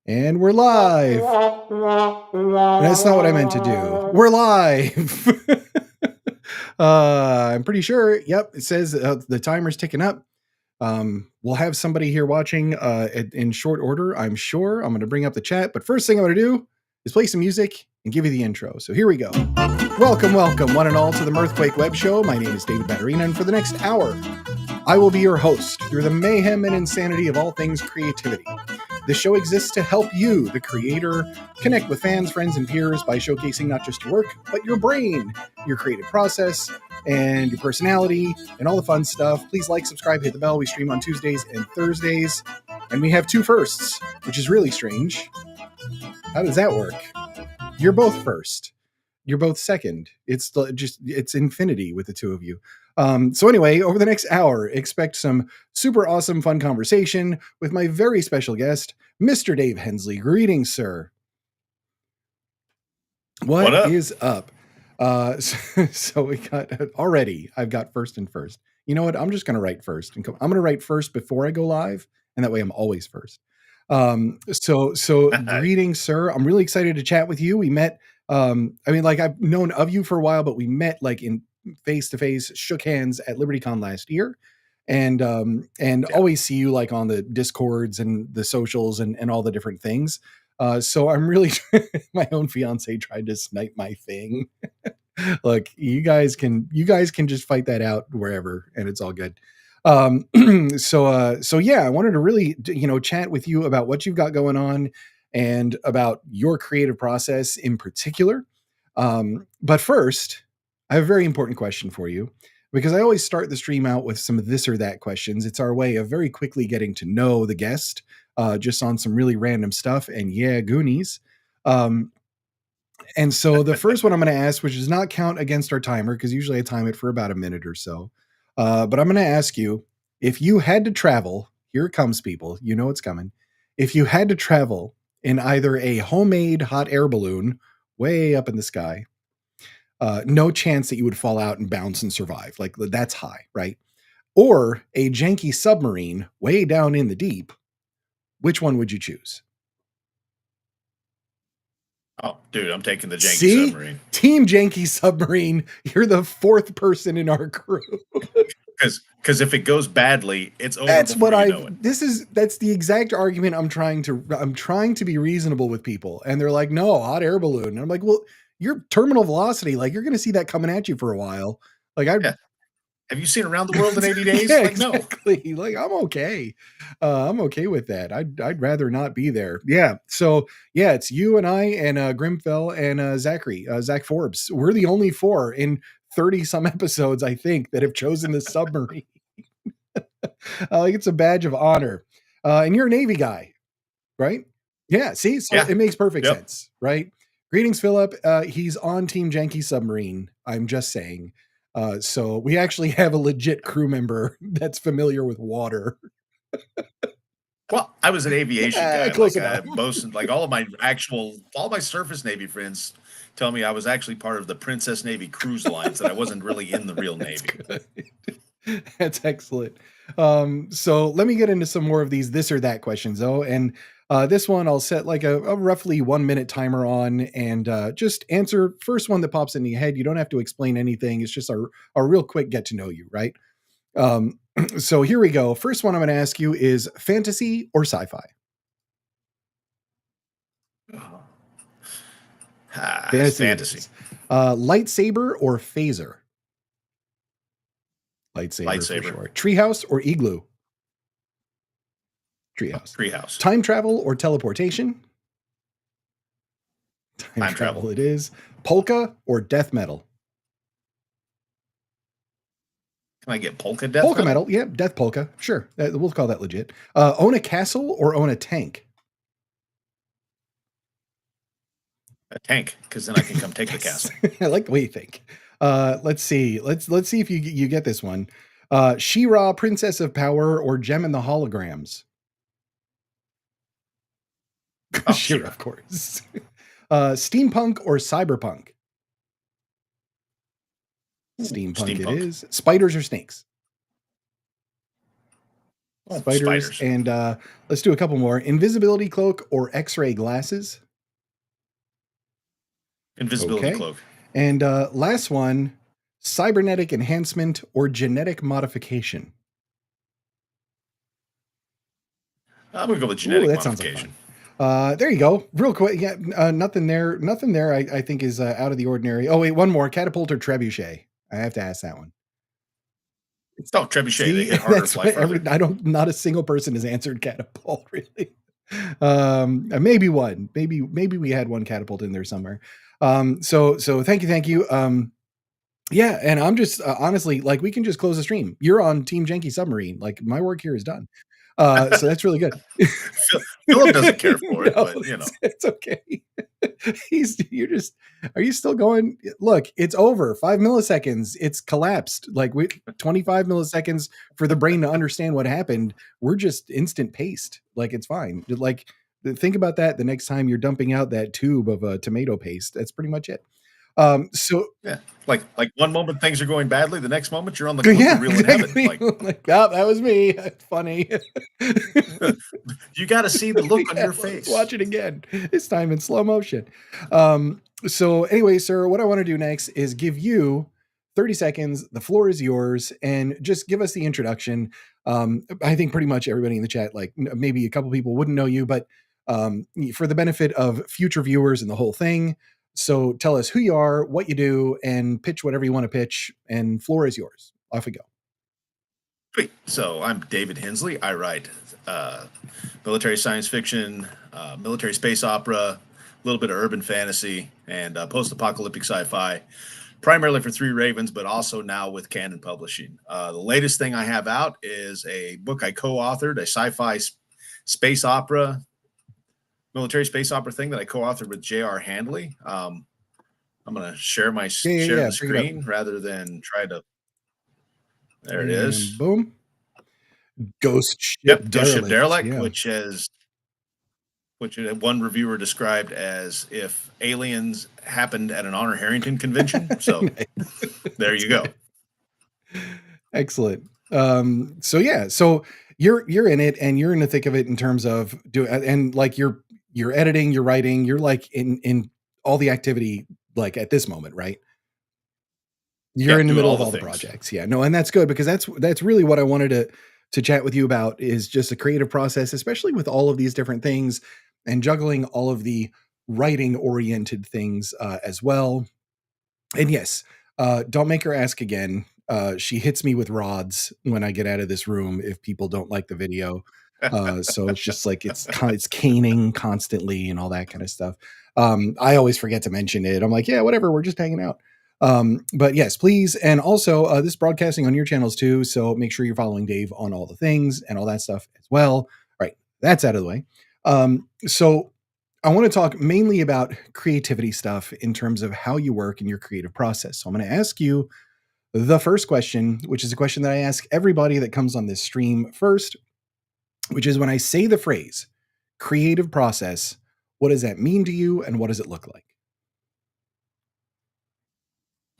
And we're live. That's not what I meant to do. We're live. I'm pretty sure. Yep, it says the timer's ticking up. We'll have somebody here watching in short order, I'm sure. I'm going to bring up the chat, but first thing I'm going to do is play some music and give you the intro. So here we go. Welcome, one and all, to the MIRTH Web Show. My name is David Batterina, and for the next hour, I will be your host through the mayhem and insanity of all things creativity. This show exists to help you, the creator, connect with fans, friends, and peers by showcasing not just your work, but your brain, your creative process, and your personality, and all the fun stuff. Please like, subscribe, hit the bell. We stream on Tuesdays and Thursdays, and we have two firsts, which is really strange. How does that work? You're both first. You're both second. It's infinity with the two of you. So anyway, over the next hour, expect some super awesome, fun conversation with my very special guest, Mr. Dave Hensley. Greetings, sir. What is up? So we got already. I've got first and first. You know what? I'm just going to write first, and I'm going to write first before I go live, and that way I'm always first. So greetings, sir. I'm really excited to chat with you. We met. I've known of you for a while, but we met like in face-to-face, shook hands at LibertyCon last year, and always see you like on the Discords and the socials and all the different things. So I'm really, my own fiance tried to snipe my thing. Look, you guys can just fight that out wherever, and it's all good. So yeah, I wanted to really, chat with you about what you've got going on and about your creative process in particular. But first, I have a very important question for you, because I always start the stream out with some this or that questions. It's our way of very quickly getting to know the guest, just on some really random stuff. And yeah, Goonies. And so the first one I'm going to ask, which does not count against our timer, because usually I time it for about a minute or so. But I'm going to ask you, if you had to travel, here it comes, people, you know it's coming. If you had to travel in either a homemade hot air balloon way up in the sky, no chance that you would fall out and bounce and survive. Like, that's high, right? Or a janky submarine way down in the deep, which one would you choose? Oh, dude, I'm taking the janky submarine. Team janky submarine. You're the fourth person in our crew. Because if it goes badly, it's over. That's what that's the exact argument I'm trying to be reasonable with people. And they're like, no, hot air balloon. And I'm like, well, your terminal velocity, like, you're going to see that coming at you for a while. Like, have you seen Around the World in 80 days? Yeah, like, exactly. No. Like, I'm okay. I'm okay with that. I'd rather not be there. Yeah. So yeah, it's you and I and Grimfell and Zachary, Zach Forbes. We're the only four in 30 some episodes, I think, that have chosen the submarine. Like, it's a badge of honor. And you're a Navy guy, right? Yeah. See, so it makes perfect sense, right? Greetings, Philip. He's on Team Janky Submarine. I'm just saying. So we actually have a legit crew member that's familiar with water. Well, I was an aviation guy. Like all my surface Navy friends tell me I was actually part of the Princess Navy cruise lines, that I wasn't really in the real Navy. That's excellent. So let me get into some more of these this or that questions, though. And this one I'll set like a roughly 1 minute timer on, and just answer first one that pops into your head. You don't have to explain anything. It's just a real quick get to know you, right? So here we go. First one I'm going to ask you is fantasy or sci-fi? Fantasy. Lightsaber or phaser? Lightsaber. For sure. Treehouse or igloo? Treehouse. Time travel or teleportation? Time travel it is. Polka or death metal? Can I get polka metal? Yeah, death polka. Sure. We'll call that legit. Own a castle or own a tank? A tank, because then I can come take the castle. I like the way you think. Let's see. Let's see if you get this one. She-Ra, Princess of Power, or Gem and the Holograms? Oh, sure, of course. Steampunk or cyberpunk? Steampunk it is. Spiders or snakes? Oh, Spiders. spiders. And let's do a couple more. Invisibility cloak or X-ray glasses. Invisibility Okay. cloak. And last one, cybernetic enhancement or genetic modification. I'm gonna go with Ooh, genetic that sounds like modification. fun. There you go. Real quick. Yeah, nothing there. Nothing there. I think is out of the ordinary. Oh wait, one more. Catapult or trebuchet. I have to ask that one. Oh, trebuchet. They See, hit harder, that's fly what further. I don't. Not a single person has answered catapult really. Maybe one. Maybe we had one catapult in there somewhere. So thank you. Yeah, and I'm just honestly like we can just close the stream. You're on Team Janky Submarine. Like my work here is done. So that's really good. Philip doesn't care for it, No, but you know. it's okay. Are you still going? Look, it's over 5 milliseconds. It's collapsed. Like 25 milliseconds for the brain to understand what happened. We're just instant paste. Like it's fine. Like think about that the next time you're dumping out that tube of tomato paste. That's pretty much it. So Yeah, like one moment things are going badly, the next moment you're on the blooper yeah, reel in heaven. exactly. Like, Like, oh, that was me. It's funny. you got to see the look on Yeah, your let's face. watch it again. This time in slow motion. So anyway, sir, what I want to do next is give you 30 seconds. The floor is yours, and just give us the introduction. I think pretty much everybody in the chat, like maybe a couple people wouldn't know you, but for the benefit of future viewers and the whole thing. So tell us who you are, what you do, and pitch whatever you want to pitch. And floor is yours. Off we go. Great. So I'm David Hensley. I write military science fiction, military space opera, a little bit of urban fantasy, and post-apocalyptic sci-fi, primarily for Three Ravens, but also now with Canon Publishing. The latest thing I have out is a book I co-authored, a sci-fi space opera, military space opera thing that I co-authored with J.R. Handley. I'm going to share my share the screen rather than try to. There it is. Boom. Ghost Ship Yep, Ghost Ship Derelict, Derelict, yeah. which one reviewer described as if aliens happened at an Honor Harrington convention. So there you go. Excellent. So yeah, so you're in it and you're in the thick of it in terms of and like you're editing, you're writing, you're like in all the activity like at this moment, right? You're in the middle of all the projects. Yeah, no, and that's good because that's really what I wanted to chat with you about is just a creative process, especially with all of these different things and juggling all of the writing oriented things as well. And yes, don't make her ask again. She hits me with rods when I get out of this room if people don't like the video. So it's just like it's caning constantly and all that kind of stuff. I always forget to mention it. I'm like, yeah, whatever. We're just hanging out. But yes, please. And also, this is broadcasting on your channels too. So make sure you're following Dave on all the things and all that stuff as well. All right, that's out of the way. So I want to talk mainly about creativity stuff in terms of how you work in your creative process. So I'm going to ask you the first question, which is a question that I ask everybody that comes on this stream first, which is when I say the phrase creative process, what does that mean to you and what does it look like?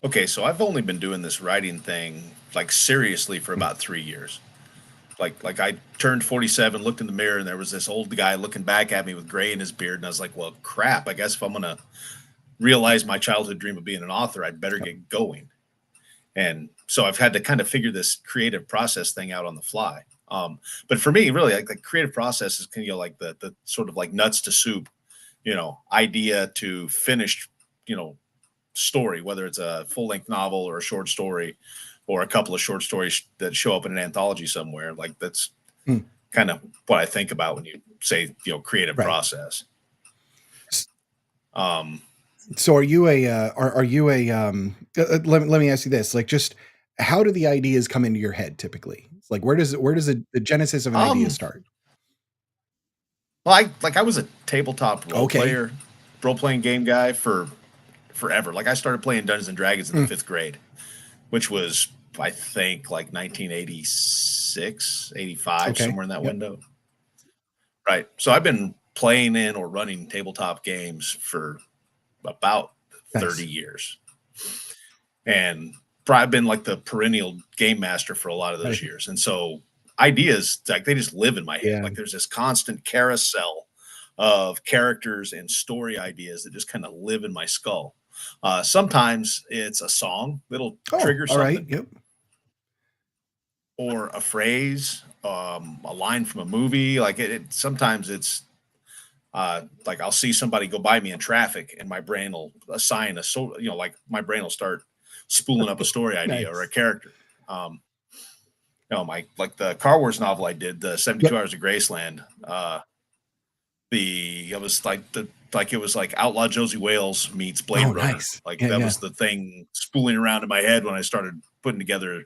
Okay, so I've only been doing this writing thing like seriously for about 3 years. Like I turned 47, looked in the mirror, and there was this old guy looking back at me with gray in his beard, and I was like, "Well, crap! I guess if I'm gonna realize my childhood dream of being an author, I'd better get going." And so I've had to kind of figure this creative process thing out on the fly. But for me, really, like the creative process is kind of like the sort of like nuts to soup, idea to finished, story, whether it's a full length novel or a short story or a couple of short stories that show up in an anthology somewhere. Like that's kind of what I think about when you say, creative process. So are you let me ask you this, like, just how do the ideas come into your head typically? Like, where does the genesis of an idea start? Well, I was a tabletop role playing game guy for forever. Like I started playing Dungeons and Dragons in the 5th grade, which was, I think, like 1986, 85, somewhere in that window. Right. So I've been playing in or running tabletop games for about 30 years. And I've been like the perennial game master for a lot of those years. And so ideas, like they just live in my head. Yeah. Like there's this constant carousel of characters and story ideas that just kind of live in my skull. Sometimes it's a song that'll Oh, trigger all right. something, Yep. or a phrase, a line from a movie. Like sometimes it's like I'll see somebody go by me in traffic, and my brain will assign like my brain will start spooling up a story idea or a Nice. character. Um, my like the Car Wars novel I did, the 72 Yep. Hours of Graceland. It was like it was like Outlaw Josie Wales meets Blade Oh, Runner. nice. Like Yeah, that yeah. was the thing spooling around in my head when I started putting together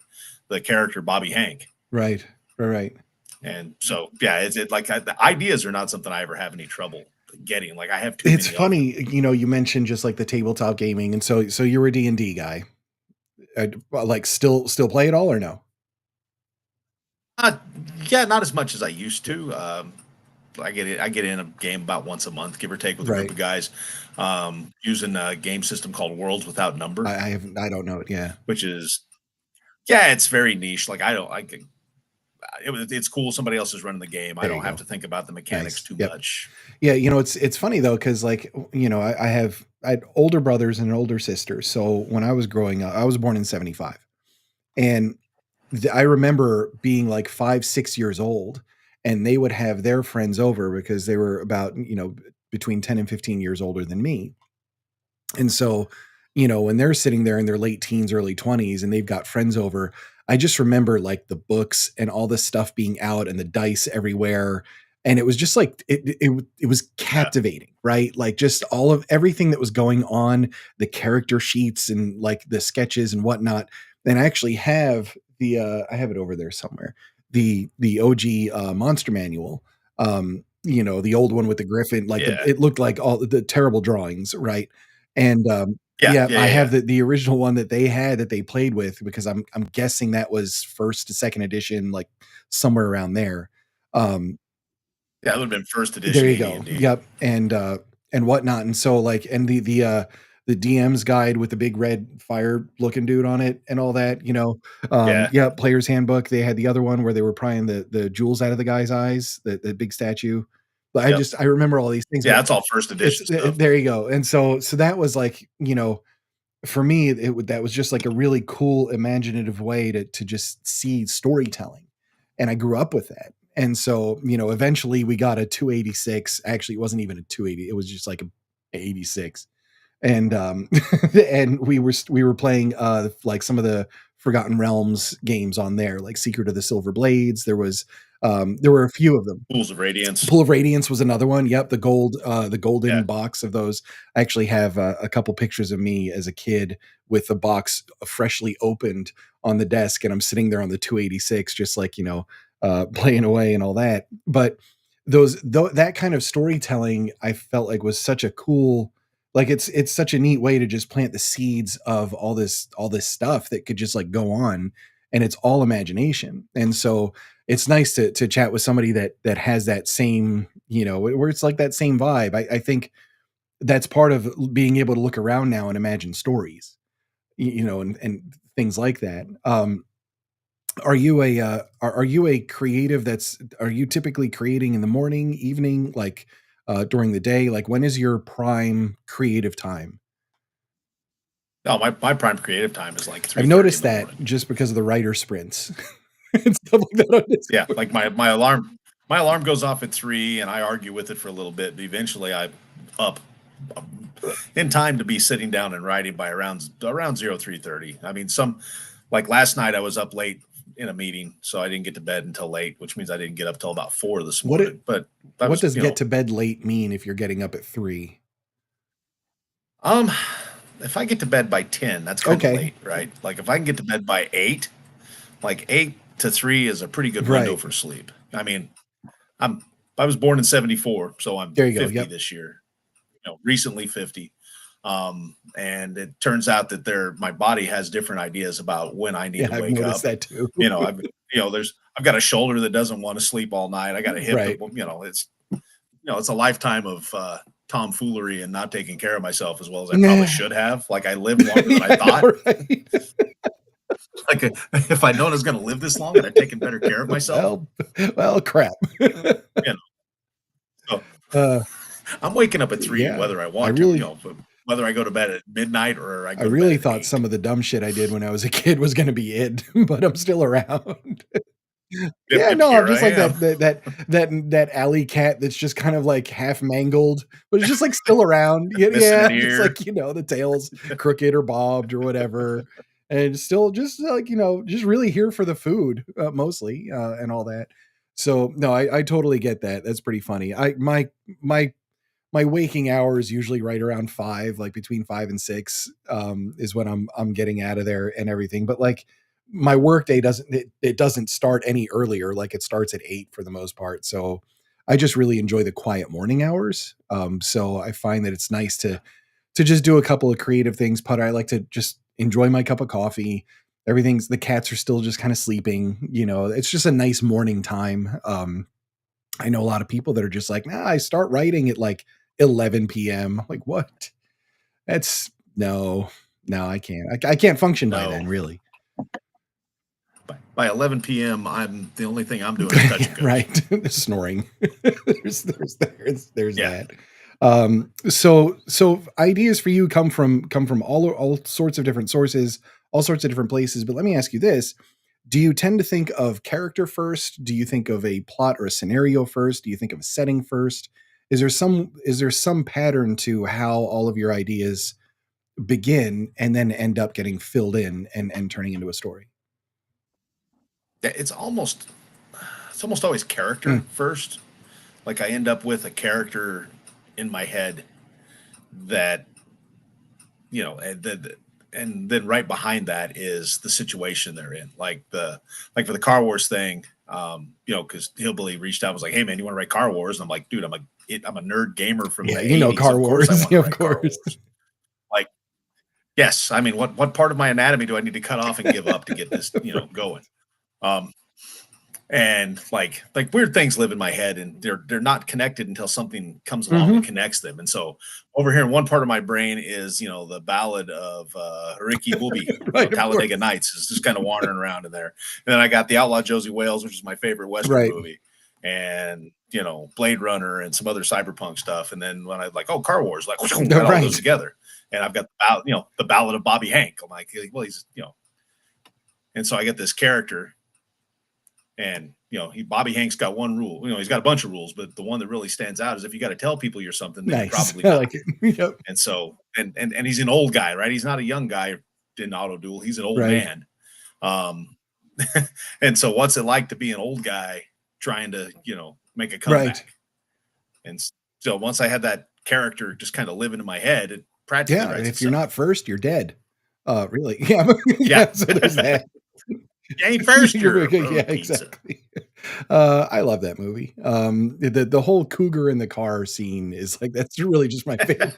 the character Bobby Hank. Right. Right. And so, yeah, the ideas are not something I ever have any trouble getting. Like I have too It's many of them. funny, you mentioned just like the tabletop gaming, and so you're a D&D guy. Well, like still play it all or no? Uh, yeah, not as much as I used to. I get in a game about once a month, give or take, with a group Right. of guys, using a game system called Worlds Without Number, I don't know it. Yeah. which is, yeah, it's very niche. Like I don't like it's cool. Somebody else is running the game. I There you don't have go. to think about the mechanics Nice. too Yep. much. Yeah, it's funny though, because like I had older brothers and an older sister. So when I was growing up, I was born in '75, and I remember being like 5, 6 years old, and they would have their friends over because they were about between 10 and 15 years older than me. And so, when they're sitting there in their late teens, early 20s, and they've got friends over, I just remember like the books and all this stuff being out and the dice everywhere. And it was just like it was Yeah, captivating, right? Like just all of everything that was going on, the character sheets and like the sketches and whatnot. And I actually have I have it over there somewhere. The OG monster manual. The old one with the griffin, like yeah, it looked like all the terrible drawings, right? And, yeah, yeah, yeah, I yeah, have yeah. the original one that they had that they played with because I'm guessing that was 1st to 2nd edition, like, somewhere around there. Um, That would have been first there edition you go. AD&D. Yep, and whatnot, and so, like and the DM's guide with the big red fire looking dude on it and all that, Yeah, yeah, player's handbook, they had the other one where they were prying the jewels out of the guy's eyes, the big statue. But yep, I remember all these things, yeah. but That's all first it's edition stuff. there you go, and so that was like, for me, that was just like a really cool imaginative way to just see storytelling, and I grew up with that. And so, eventually we got a 286. Actually, it wasn't even a 280. It was just like a 86. And and we were playing like some of the Forgotten Realms games on there, like Secret of the Silver Blades. There were a few of them. Pools of Radiance. Pool of Radiance was another one. Yep, the Yeah, golden box of those. I actually have a couple pictures of me as a kid with the box freshly opened on the desk, and I'm sitting there on the 286, just like playing away and all that. But that kind of storytelling, I felt like was such a cool, like it's such a neat way to just plant the seeds of all this stuff that could just like go on, and it's all imagination. And so it's nice to chat with somebody that has that same, where it's like that same vibe. I think that's part of being able to look around now and imagine stories, and things like that. Are you a creative are you typically creating in the morning, evening, like during the day? Like when is your prime creative time? no, my prime creative time is like I've 3:30 in noticed the that morning. just because of the writer sprints and stuff like that on Yeah, Discord. like my alarm goes off at 3, and I argue with it for a little bit, but eventually I up in time to be sitting down and writing by around 03:30. I mean, like last night I was up late in a meeting, so I didn't get to bed until late, which means I didn't get up till about 4 this What it morning. But that what was, does get to bed late mean if you're getting up at 3? um, if I get to bed by 10, that's kind of Okay. late, right? Like if I can get to bed by 8, like 8 to 3 is a pretty good window Right. for sleep. I mean, I'm I was born in 74, so I'm There you go. 50 Yep. this year. Recently 50. And it turns out that my body has different ideas about when I need Yeah, to I've wake noticed up. And, that too. I've, I've got a shoulder that doesn't want to sleep all night. I got a hip that, Right. it's a lifetime of, tomfoolery and not taking care of myself as well as I probably Nah. should have. Like I lived longer than I Yeah, I thought. know, right? Like, if I'd known I was gonna live this long, I'd have taken better care of myself. Well, well, crap. You know, so Uh, I'm waking up at 3 yeah, whether I I want to, really whether I go to bed at midnight or I I go to bed really at thought 8. some of the dumb shit I did when I was a kid was gonna be it, but I'm still around. Yep, Yeah, yep, no, I'm here I just like am. that alley cat that's just kind of like half mangled, but it's just like still around. Yeah, Missing yeah, an just ear. like, the tail's crooked or bobbed or whatever. And still just like, just really here for the food, mostly, and all that. So no, I totally get that. That's pretty funny. My my waking hours usually right around 5, like between 5 and 6, is when I'm getting out of there and everything. But like my work day it doesn't start any earlier. Like it starts at 8 for the most part. So I just really enjoy the quiet morning hours. So I find that it's nice to just do a couple of creative things. Putter, I like to just enjoy my cup of coffee. The cats are still just kind of sleeping. It's just a nice morning time. I know a lot of people that are just like, nah, I start writing at like 11 p.m. I'm like, what? That's no, no, I can't. I can't function by then, No. really. By 11 p.m., I'm the only thing I'm doing is touching goats. Right. Snoring. There's Yeah. that. So ideas for you come from all sorts of different sources, all sorts of different places. But let me ask you this. Do you tend to think of character first? Do you think of a plot or a scenario first? Do you think of a setting first? Is there some pattern to how all of your ideas begin and then end up getting filled in and turning into a story? It's almost always character Mm, first. Like I end up with a character in my head that and then right behind that is the situation they're in. Like for the Car Wars thing, because Hillbilly reached out and was like, "Hey man, you want to write Car Wars?" And I'm like, "Dude, I'm a nerd gamer from yeah, the '80s. Car Of course, I Wars. want to Yeah, of write Car course. Wars." Like, yes, I mean, what part of my anatomy do I need to cut off and give up to get this going? Um, and like weird things live in my head and they're not connected until something comes along and Hmm. connects them. And so over here in one part of my brain is the ballad of Ricky Bobby, Right, of Talladega course. Nights is just kind of wandering around in there. And then I got the Outlaw Josie Wales, which is my favorite Western Right. movie, and Blade Runner and some other cyberpunk stuff. And then when I like, oh, Car Wars, like that all goes Right. together. And I've got the ballad of Bobby Hank. I'm like, well, he's and so I get this character. And Bobby Hank's got one rule. He's got a bunch of rules, but the one that really stands out is if you got to tell people you're something, then you're Nice. probably I not. like it. Yep. And so, and he's an old guy, right? He's not a young guy in auto duel. He's an old Right. man. Um, and so, what's it like to be an old guy trying to make a Right. comeback? And so, once I had that character just kind of living in my head, it practically Yeah. And writes if you're itself. not first, you're dead. Really. Yeah. Yeah, Yeah. So there's that. you ain't first, You're you're a okay. Yeah, road pizza. exactly. I love that movie. The whole cougar in the car scene is like that's really just my favorite.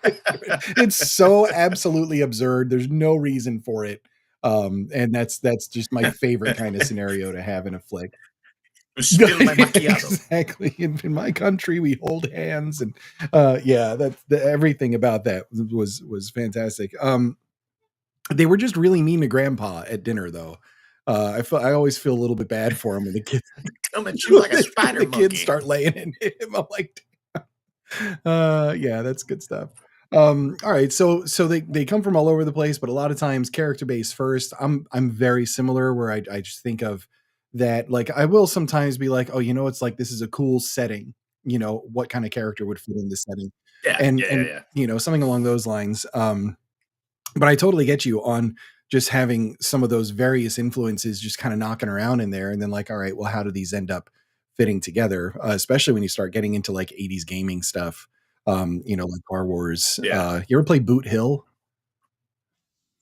It's so absolutely absurd. There's no reason for it. And that's just my favorite kind of scenario to have in a flick. Spill my macchiato. Exactly. In my country, we hold hands, and yeah, everything about that was fantastic. They were just really mean to Grandpa at dinner, though. I always feel a little bit bad for him when the kids Come at you like a spider the kids monkey. start laying in him. I'm like, yeah, that's good stuff. All right, so they come from all over the place, but a lot of times character based first. I'm very similar where I just think of that. Like I will sometimes be like, oh, it's like this is a cool setting. What kind of character would fit in this setting, Yeah, and yeah, yeah, and yeah. something along those lines. But I totally get you on just having some of those various influences just kind of knocking around in there. And then like, all right, well, how do these end up fitting together? Especially when you start getting into like 80s gaming stuff, like Car Wars. Yeah. You ever play Boot Hill?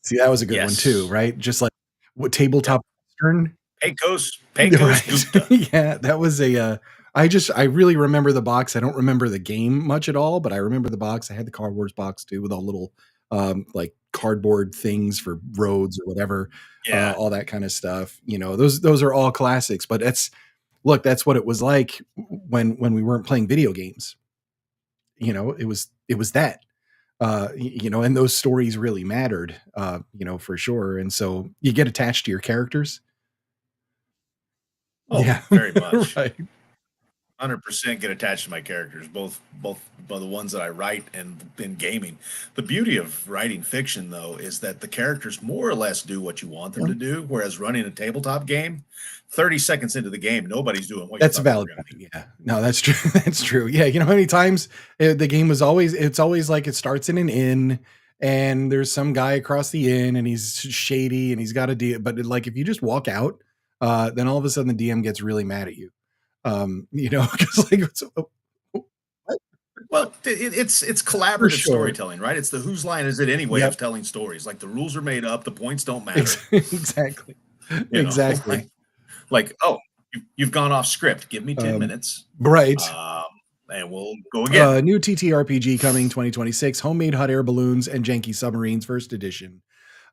See, that was a good one too, Yes. right? Just like what Yep. tabletop Western. Pecos Right. Gupta. Yeah, that was I really remember the box. I don't remember the game much at all, but I remember the box. I had the Car Wars box too with all little like cardboard things for roads or whatever, Yeah. all that kind of stuff. Those are all classics, but that's what it was like when we weren't playing video games. It was that. And those stories really mattered, for sure. And so you get attached to your characters. Oh, Yeah. very much. Right. 100% get attached to my characters, both the ones that I write and in gaming. The beauty of writing fiction, though, is that the characters more or less do what you want them Yeah. to do. Whereas running a tabletop game, 30 seconds into the game, nobody's doing what you That's a thought they were valid going to point. do. Yeah. No, that's true. That's true. Yeah. You know how many times the game was always, it's always like it starts in an inn and there's some guy across the inn and he's shady and he's got a deal. But like if you just walk out, then all of a sudden the DM gets really mad at you. Because like, what? Well, it's For collaborative sure. storytelling, right? It's the whose line is it anyway Yep. of telling stories. Like the rules are made up, the points don't matter. Exactly. You know, Exactly. like oh, you've gone off script. Give me 10 Um, minutes, right. um, and we'll go again. New TTRPG coming 2026, homemade hot air balloons and janky submarines, first edition.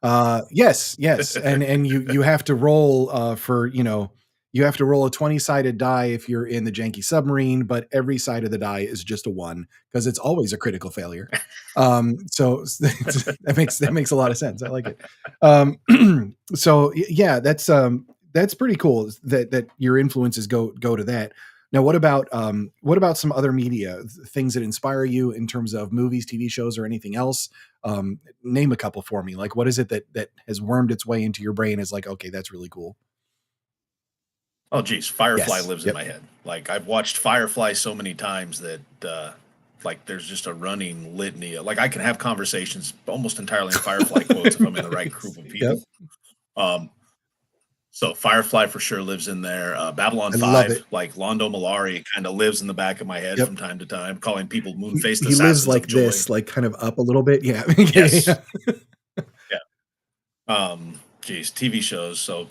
Yes, yes, and you have to roll you have to roll a 20-sided die if you're in the janky submarine, but every side of the die is just a one because it's always a critical failure. So that makes a lot of sense. I like it. Yeah, that's pretty cool that your influences go to that. Now, what about some other media things that inspire you in terms of movies, TV shows, or anything else? Name a couple for me. Like, what is it that has wormed its way into your brain? Is like, okay, that's really cool. Oh, geez, Firefly Yes. lives in Yep. my head. Like I've watched Firefly so many times that like there's just a running litany. Like I can have conversations almost entirely in Firefly quotes if I'm in the right group of Yep. people. Um, so Firefly for sure lives in there. Babylon I love 5, it. like Londo Malari, kind of lives in the back of my head Yep. from time to time, calling people moon-faced He lives assassins of like joy. this, like kind of up a little bit. Yeah. Yes. Yeah. Yeah. Geez, TV shows. So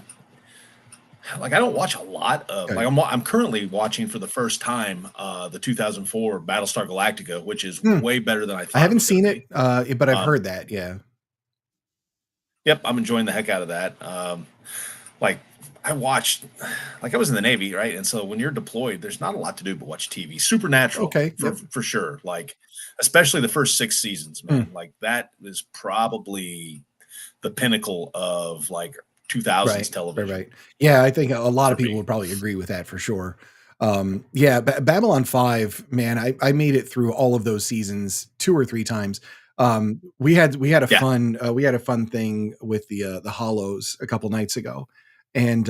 like I don't watch a lot of Okay. like I'm currently watching for the first time the 2004 Battlestar Galactica, which is Hmm. way better than I I thought it haven't was going seen to it, be. but I've Um, heard that. Yeah. yep, I'm enjoying the heck out of that. Like I watched, like I was in the Navy, right? And so when you're deployed, there's not a lot to do but watch TV. Supernatural Okay. for Yep. for sure. Like especially the first 6 seasons, Hmm. man. Like that is probably the pinnacle of like Right, 2000s right, television right. Yeah, I think a lot for of people me. would probably agree with that for sure. Yeah, Babylon 5, man, I made it through all of those seasons 2 or 3 times. Yeah. We had a fun thing with the Hollows a couple nights ago, and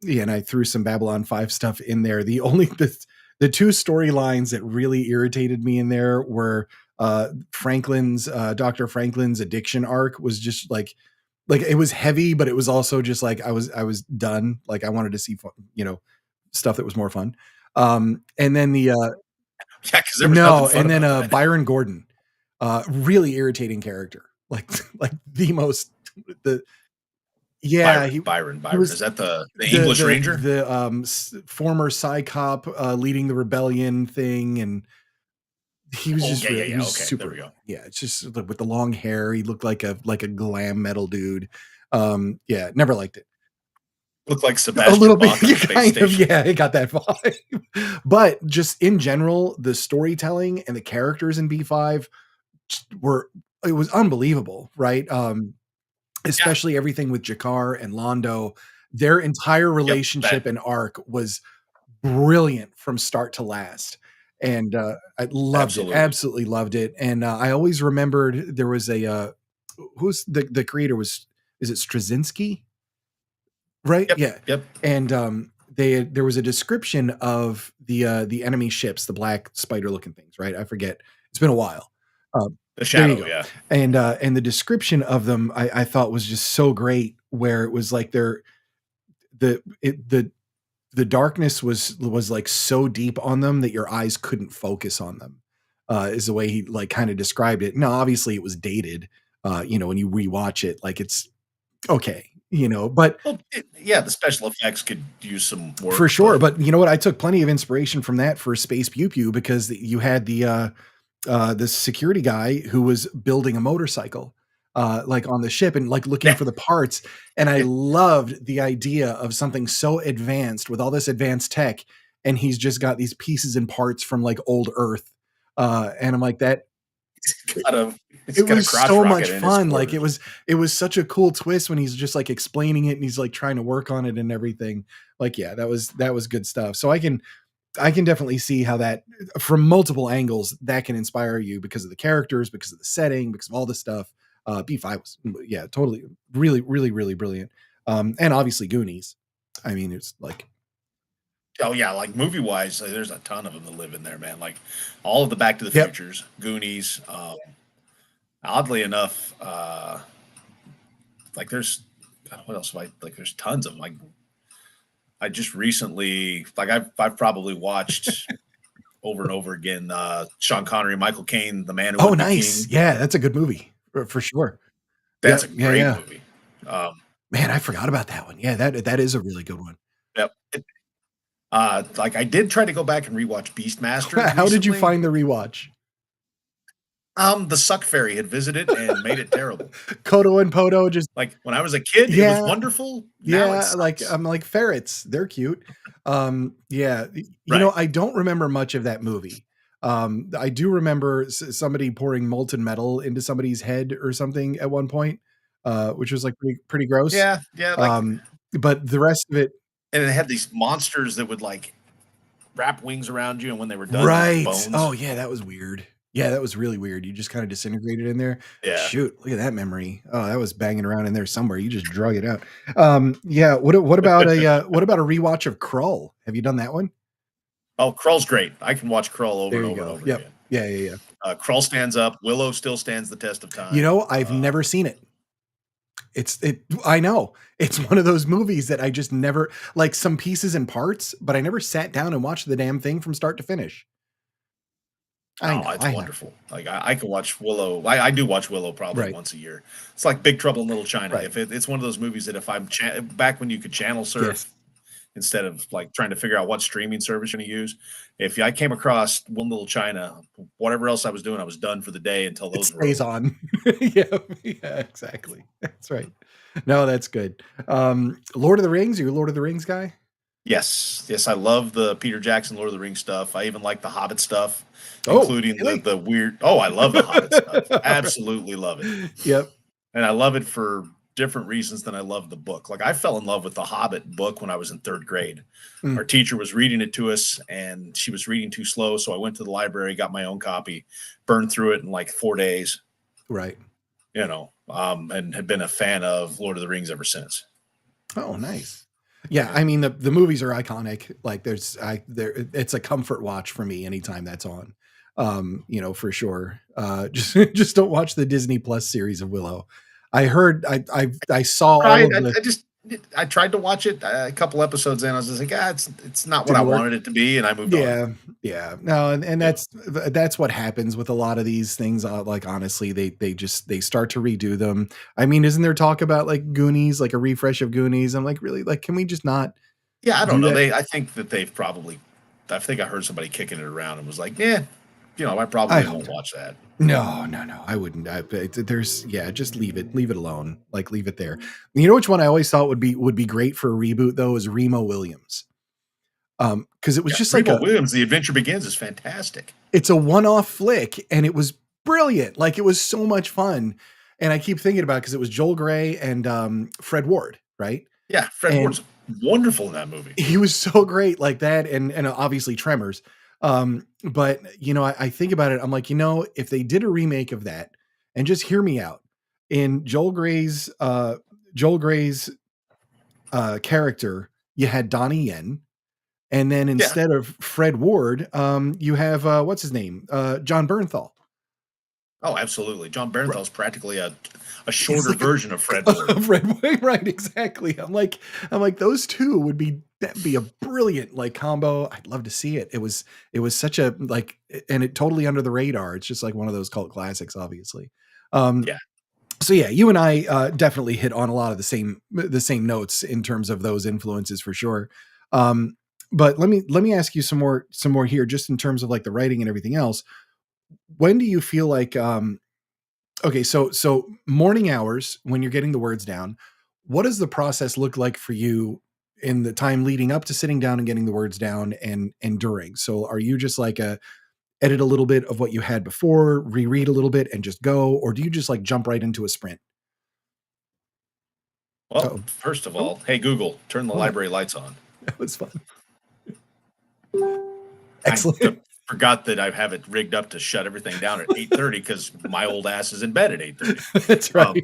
yeah, and I threw some Babylon 5 stuff in there. The 2 storylines that really irritated me in there were Dr. Franklin's addiction arc was just like it was heavy, but it was also just like I was done. Like I wanted to see stuff that was more fun. And then the Yeah, because there was nothing no, fun and then about that. Byron Gordon, really irritating character. Like like the most the yeah, Byron, Byron, he Byron. was Is that the the English the Ranger? the former Psy cop leading the rebellion thing, and Oh, yeah, yeah, he yeah. was Okay, there super we go. annoying. Yeah, it's just with the long hair, he looked like a glam metal dude. Yeah, never liked it. Looked like A Sebastian little bit, Bach on you a space kind of, station. yeah, it got that vibe. But just in general, the storytelling and the characters in B5 were it was unbelievable, right? Yeah. Especially everything with Jakar and Londo. Their entire Yep. That relationship and arc was brilliant from start to last. And I loved it, absolutely. absolutely loved it. And I always remembered there was who's the creator was is it Straczynski? Right? Yep. Yeah. Yep. And, there was a description of the enemy ships, the black spider-looking things, right? I forget. It's been a while. The There you shadow. go. Yeah. And the description of them I thought was just so great where it was like they're the it the darkness was, like, so deep on them that your eyes couldn't focus on them, is the way he, like, kinda described it. Now, obviously, it was dated, when you rewatch it, like, it's okay, but Well, yeah. The special effects could use some for work, sure, but but you know what? I took plenty of inspiration from that for Space Pew Pew because you had the security guy who was building a motorcycle, like on the ship and like looking yeah. for the parts. And I loved the idea of something so advanced with all this advanced tech, and he's just got these pieces and parts from like old Earth. And I'm like that. Kind of. It's It got a was crotch so much rocket in his fun. Like quarters. it was such a cool twist when he's just like explaining it and he's like trying to work on it and everything. Like, yeah, that was good stuff. So I can definitely see how that from multiple angles that can inspire you because of the characters, because of the setting, because of all the stuff. B5 was, yeah, totally, really, really, really brilliant. And obviously Goonies. I mean, it's like, Oh yeah, like movie wise, there's a ton of them that live in there, man. Like all of the Back to the yep. Futures, Goonies. Oddly enough, like there's what else have I like? There's tons of them. Like I just recently, like I've probably watched over and over again. Sean Connery, Michael Caine, The Man Who Oh, Would Be nice. King. Yeah, that's a good movie for sure. That's Yep. a Yeah. great Yeah. movie. Um, Man, I forgot about that one. Yeah, that is a really good one. yep. Like I did try to go back and rewatch Beastmaster How did you recently. find the rewatch? The Suck Fairy had visited and made it terrible. Kodo and Podo just Like when I was a kid, it was yeah, wonderful. Now it yeah, like sucks. I'm like ferrets. They're cute. Yeah, you know, Right. I don't remember much of that movie. I do remember somebody pouring molten metal into somebody's head or something at one point, which was like pretty gross. Yeah, yeah. Like, Um, but the rest of it, and it had these monsters that would like wrap wings around you, and when they were done, you'd eat right? Oh bones. yeah, that was weird. Yeah, that was really weird. You just kind of disintegrated in there. Yeah. Shoot, look at that memory. Oh, that was banging around in there somewhere. You just drug it out. Yeah. What about a rewatch of Krull? Have you done that one? Oh, Krull's great. I can watch Krull over There and you over and go. over Yep. again. Yeah, yeah, yeah. Krull stands up. Willow still stands the test of You time. know, I've never seen it. I know. It's one of those movies that I just never like some pieces and parts, but I never sat down and watched the damn thing from start to finish. I Oh, know. it's I know. wonderful. Like I can watch Willow. I do watch Willow probably Right. once a year. It's like Big Trouble in Little China. Right. If it's one of those movies that if I'm back when you could channel Yes. surf instead of like trying to figure out what streaming service you're going to use. If I came across One Little China, whatever else I was doing, I was done for the day until It those were stays over. on. Yeah, yeah, exactly. That's right. No, that's good. Lord of the Rings, you a Lord of the Rings guy? Yes, yes, I love the Peter Jackson Lord of the Rings stuff. I even like the Hobbit stuff, Oh, including really? the weird. Oh, I love the Hobbit stuff. All right. Absolutely love it. Yep. And I love it for different reasons than I love the book. Like I fell in love with the Hobbit book when I was in third grade. Mm, Our teacher was reading it to us and she was reading too slow. So I went to the library, got my own copy, burned through it in like 4 days, right. and had been a fan of Lord of the Rings ever since. Oh, nice. Yeah, Yeah. I mean the movies are iconic. Like it's a comfort watch for me anytime that's on. You know, for sure. Just don't watch the Disney Plus series of Willow. I heard I saw all Right. of the I tried to watch it a couple episodes in. I was just like, it's not what I didn't work. wanted it to be. And I moved on. Yeah, yeah. No, and Yeah. that's what happens with a lot of these things. Like honestly, they start to redo them. I mean, isn't there talk about like Goonies, like a refresh of Goonies? I'm like, really? Like, can we just not Yeah. I don't do know. that? I think that they've probably, I think I heard somebody kicking it around and was like, I I probably hope won't not. watch that. No, no, no. I wouldn't. There's yeah, just leave it alone. Like leave it there. You know which one I always thought would be great for a reboot though is Remo Williams. Because it was Yeah. just like Remo Williams, The Adventure Begins is fantastic. it's a one-off flick and it was brilliant. Like it was so much fun. And I keep thinking about it because it was Joel Grey and Fred Ward, right? Yeah. Fred And Ward's wonderful in that movie. he was so great like that and obviously Tremors. But you know, I think about it, I'm like, you know, if they did a remake of that, and just hear me out, in Joel Grey's character, you had Donnie Yen. And then Yeah. instead of Fred Ward, you have what's his name? John Bernthal. Oh, absolutely. John Bernthal's practically a He's shorter like version of Fred Ward. Fred Ward, right? Exactly. I'm like those two that'd be a brilliant like combo. I'd love to see it. It was such a like, and it totally under the radar. It's just like one of those cult classics, obviously. Um, Yeah. so yeah, you and I definitely hit on a lot of the same notes in terms of those influences for sure. But let me ask you some more here, just in terms of like the writing and everything else. When do you feel like okay, so morning hours when you're getting the words down, what does the process look like for you in the time leading up to sitting down and getting the words down and during? So are you just like edit a little bit of what you had before, reread a little bit, and just go, or do you just like jump right into a sprint? Well, Oh, first of oh, all, hey Google, turn the oh, library lights on. that was fun. I Excellent. forgot that I have it rigged up to shut everything down at 8:30 because my old ass is in bed at 8:30. That's right.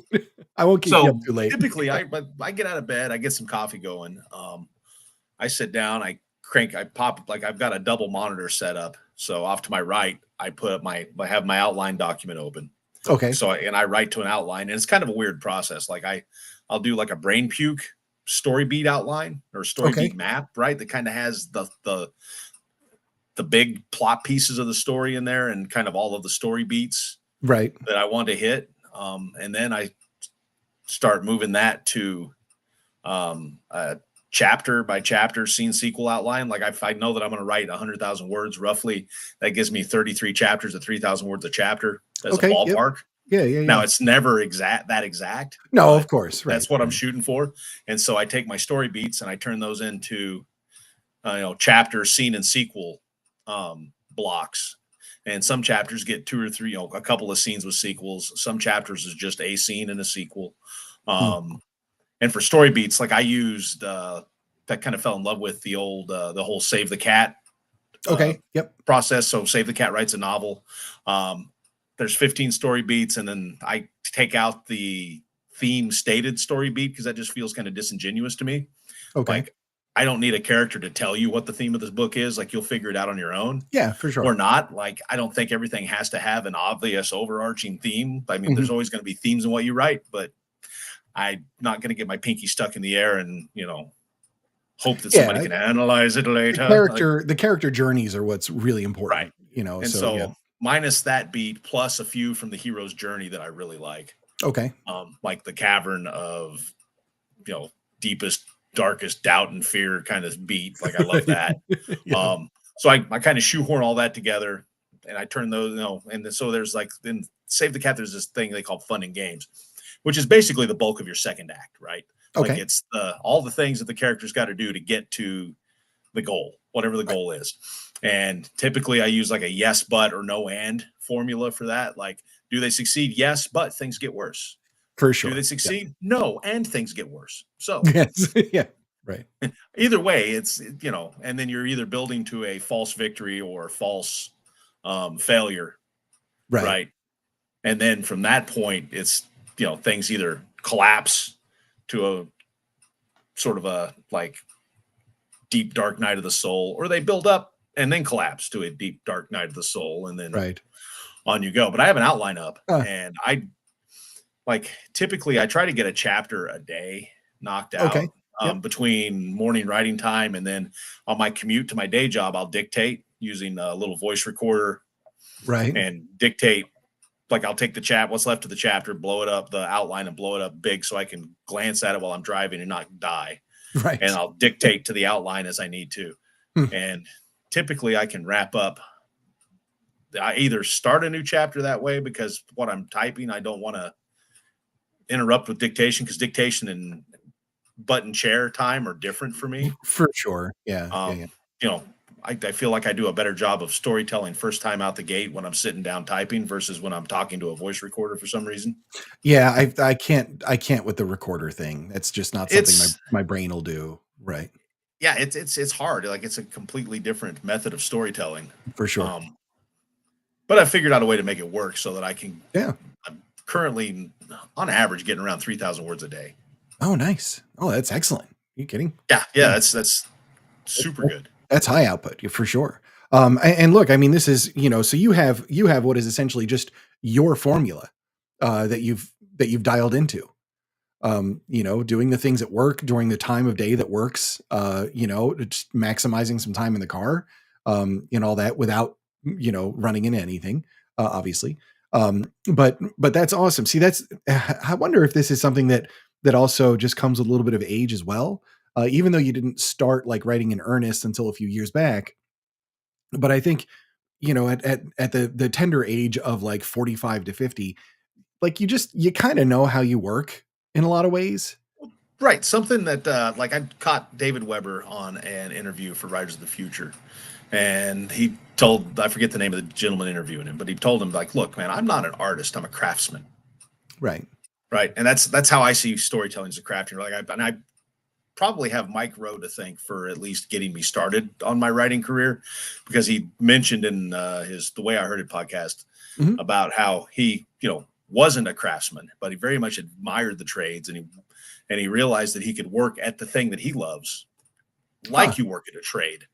I won't keep you up So too late. typically, I get out of bed, I get some coffee going. I sit down, I pop, like I've got a double monitor set up. So off to my right, I have my outline document open. Okay. So I write to an outline, and it's kind of a weird process. Like I'll do like a brain puke story beat outline or story Okay. beat map, right? That kind of has the big plot pieces of the story in there and kind of all of the story beats Right. that I want to hit. And then I start moving that to a chapter by chapter scene sequel outline. Like if I know that I'm going to write 100,000 words roughly, that gives me 33 chapters at 3,000 words a chapter as a Okay. Yep. ballpark. Yeah. Now it's never exact, No, but of course. Right. that's what I'm shooting for. And so I take my story beats and I turn those into, chapter, scene, and sequel blocks. And some chapters get two or three, a couple of scenes with sequels. Some chapters is just a scene and a sequel. And for story beats, like I used, that kind of fell in love with the whole Save the Cat Okay. Yep. process. So Save the Cat writes a novel. There's 15 story beats, and then I take out the theme stated story beat because that just feels kind of disingenuous to me. Okay. Like I don't need a character to tell you what the theme of this book is. Like you'll figure it out on your own. Yeah, for sure. Or not. Like I don't think everything has to have an obvious overarching theme. I mean, there's always going to be themes in what you write, but I'm not going to get my pinky stuck in the air and hope that somebody can analyze it later. The character journeys are what's really important, right? And so minus that beat plus a few from the hero's journey that I really like. Okay. Like the cavern of deepest, darkest doubt and fear kind of beat. Like I love that. Yeah. So I kind of shoehorn all that together and I turn those, and so there's like in Save the Cat, there's this thing they call fun and games, which is basically the bulk of your second act, right? Okay. Like it's all the things that the character's got to do to get to the goal, whatever the goal is. And typically I use like a yes, but, or no, and formula for that. Like, do they succeed? Yes, but things get worse. For sure. Do they succeed? Yeah. No, and things get worse. So yes. Yeah. Right. Either way, it's, and then you're either building to a false victory or false failure. Right. And then from that point, it's, things either collapse to a sort of a like deep dark night of the soul, or they build up and then collapse to a deep dark night of the soul, and then on you go. But I have an outline up, and I typically I try to get a chapter a day knocked out. Okay. Between morning writing time and then on my commute to my day job, I'll dictate using a little voice recorder, and dictate. Like I'll take what's left of the chapter, blow it up, the outline, and blow it up big so I can glance at it while I'm driving and not die. Right. And I'll dictate to the outline as I need to. And typically I can wrap up. I either start a new chapter that way because what I'm typing, I don't want to interrupt with dictation because dictation and button chair time are different for me. For sure. Yeah. I feel like I do a better job of storytelling first time out the gate when I'm sitting down typing versus when I'm talking to a voice recorder for some reason. Yeah, I can't with the recorder thing. It's just not something my brain will do. Right. Yeah, it's hard. Like it's a completely different method of storytelling. For sure. But I figured out a way to make it work so that I can. Yeah. I'm currently on average getting around 3,000 words a day. Oh, nice. Oh, that's excellent. Are you kidding? Yeah. That's super good. That's high output for sure. And look, I mean, this is, so you have what is essentially just your formula, that you've dialed into, doing the things at work during the time of day that works, just maximizing some time in the car, all that without, running into anything, obviously. But that's awesome. See, I wonder if this is something that also just comes with a little bit of age as well. Even though you didn't start like writing in earnest until a few years back. But I think, at the tender age of like 45 to 50, like you kind of know how you work in a lot of ways. Right. Something that like I caught David Weber on an interview for Riders of the Future. And he told, I forget the name of the gentleman interviewing him, but he told him, like, look, man, I'm not an artist, I'm a craftsman. Right. Right. And that's how I see storytelling as a crafting. I probably have Mike Rowe to thank for at least getting me started on my writing career, because he mentioned in his The Way I Heard It podcast Mhm. about how he, wasn't a craftsman, but he very much admired the trades, and he realized that he could work at the thing that he loves, like you work at a trade.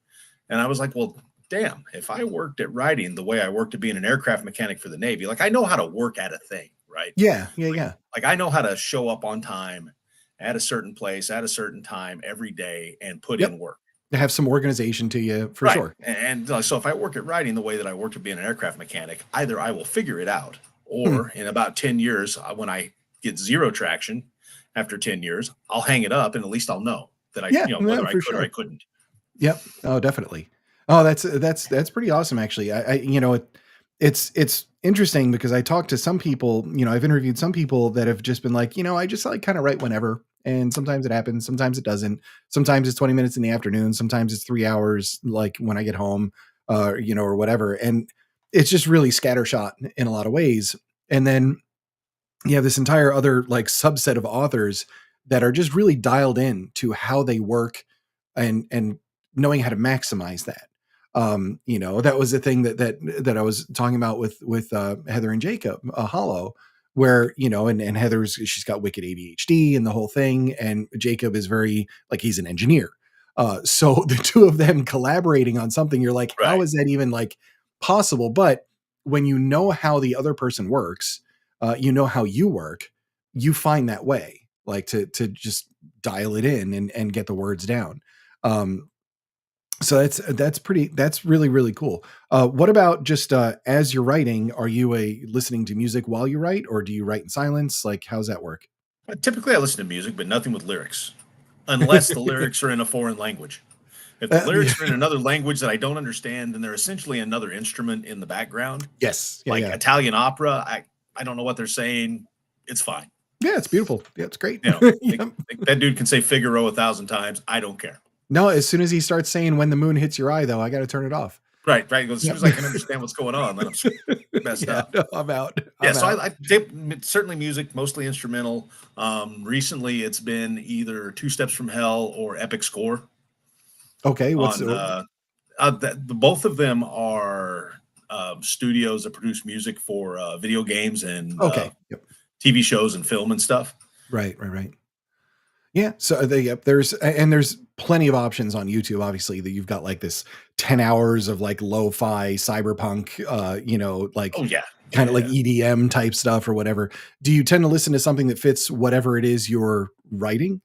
And I was like, well, damn, if I worked at writing the way I worked at being an aircraft mechanic for the Navy, like I know how to work at a thing, right? Yeah. Yeah. Like, Yeah. like I know how to show up on time at a certain place at a certain time every day and put in Yep. work. To have some organization to you for Right. sure. And so if I work at writing the way that I worked at being an aircraft mechanic, either I will figure it out, Hmm. or in about 10 years, when I get zero traction after 10 years, I'll hang it up, and at least I'll know that Yeah. whether Yeah, I for could or I sure. couldn't. Yep. Oh, definitely. Oh, that's pretty awesome, actually. It's interesting because I talked to some people. I've interviewed some people that have just been like, I just like kind of write whenever, and sometimes it happens, sometimes it doesn't. Sometimes it's 20 minutes in the afternoon, sometimes it's 3 hours, like when I get home, or whatever. And it's just really scattershot in a lot of ways. And then you have this entire other like subset of authors that are just really dialed in to how they work and knowing how to maximize that. That was the thing that I was talking about with Heather and Jacob, Hollow, where, and Heather's, she's got wicked ADHD and the whole thing. And Jacob is very, like, he's an engineer. So the two of them collaborating on something, you're like, how Right. is that even like possible? But when you know how the other person works, how you work, you find that way, like to just dial it in and get the words down. Um, so that's really, really cool. What about just as you're writing, are you listening to music while you write, or do you write in silence? Like, how's that work? Typically, I listen to music, but nothing with lyrics, unless the lyrics are in a foreign language. If the Yeah. lyrics are in another language that I don't understand, then they're essentially another instrument in the background, Yes. Yeah. like Yeah. Italian opera. I don't know what they're saying. It's fine. Yeah. It's beautiful. Yeah. It's great. Like, Yep. that dude can say Figaro 1,000 times. I don't care. No, as soon as he starts saying when the moon hits your eye, though, I got to turn it off. Right, right. As soon Yep. as I can understand what's going on, then I'm messed Yeah. up. No, I'm out. Yeah, I'm so out. I certainly music, mostly instrumental. Recently, it's been either Two Steps from Hell or Epic Score. Okay. On both of them are studios that produce music for video games and okay. Yep. TV shows and film and stuff. Right. Right. Right. Yeah. So there's plenty of options on YouTube, obviously, that you've got like this 10 hours of like lo-fi cyberpunk, Oh like yeah, kind of like yeah. EDM type stuff or whatever. Do you tend to listen to something that fits whatever it is you're writing?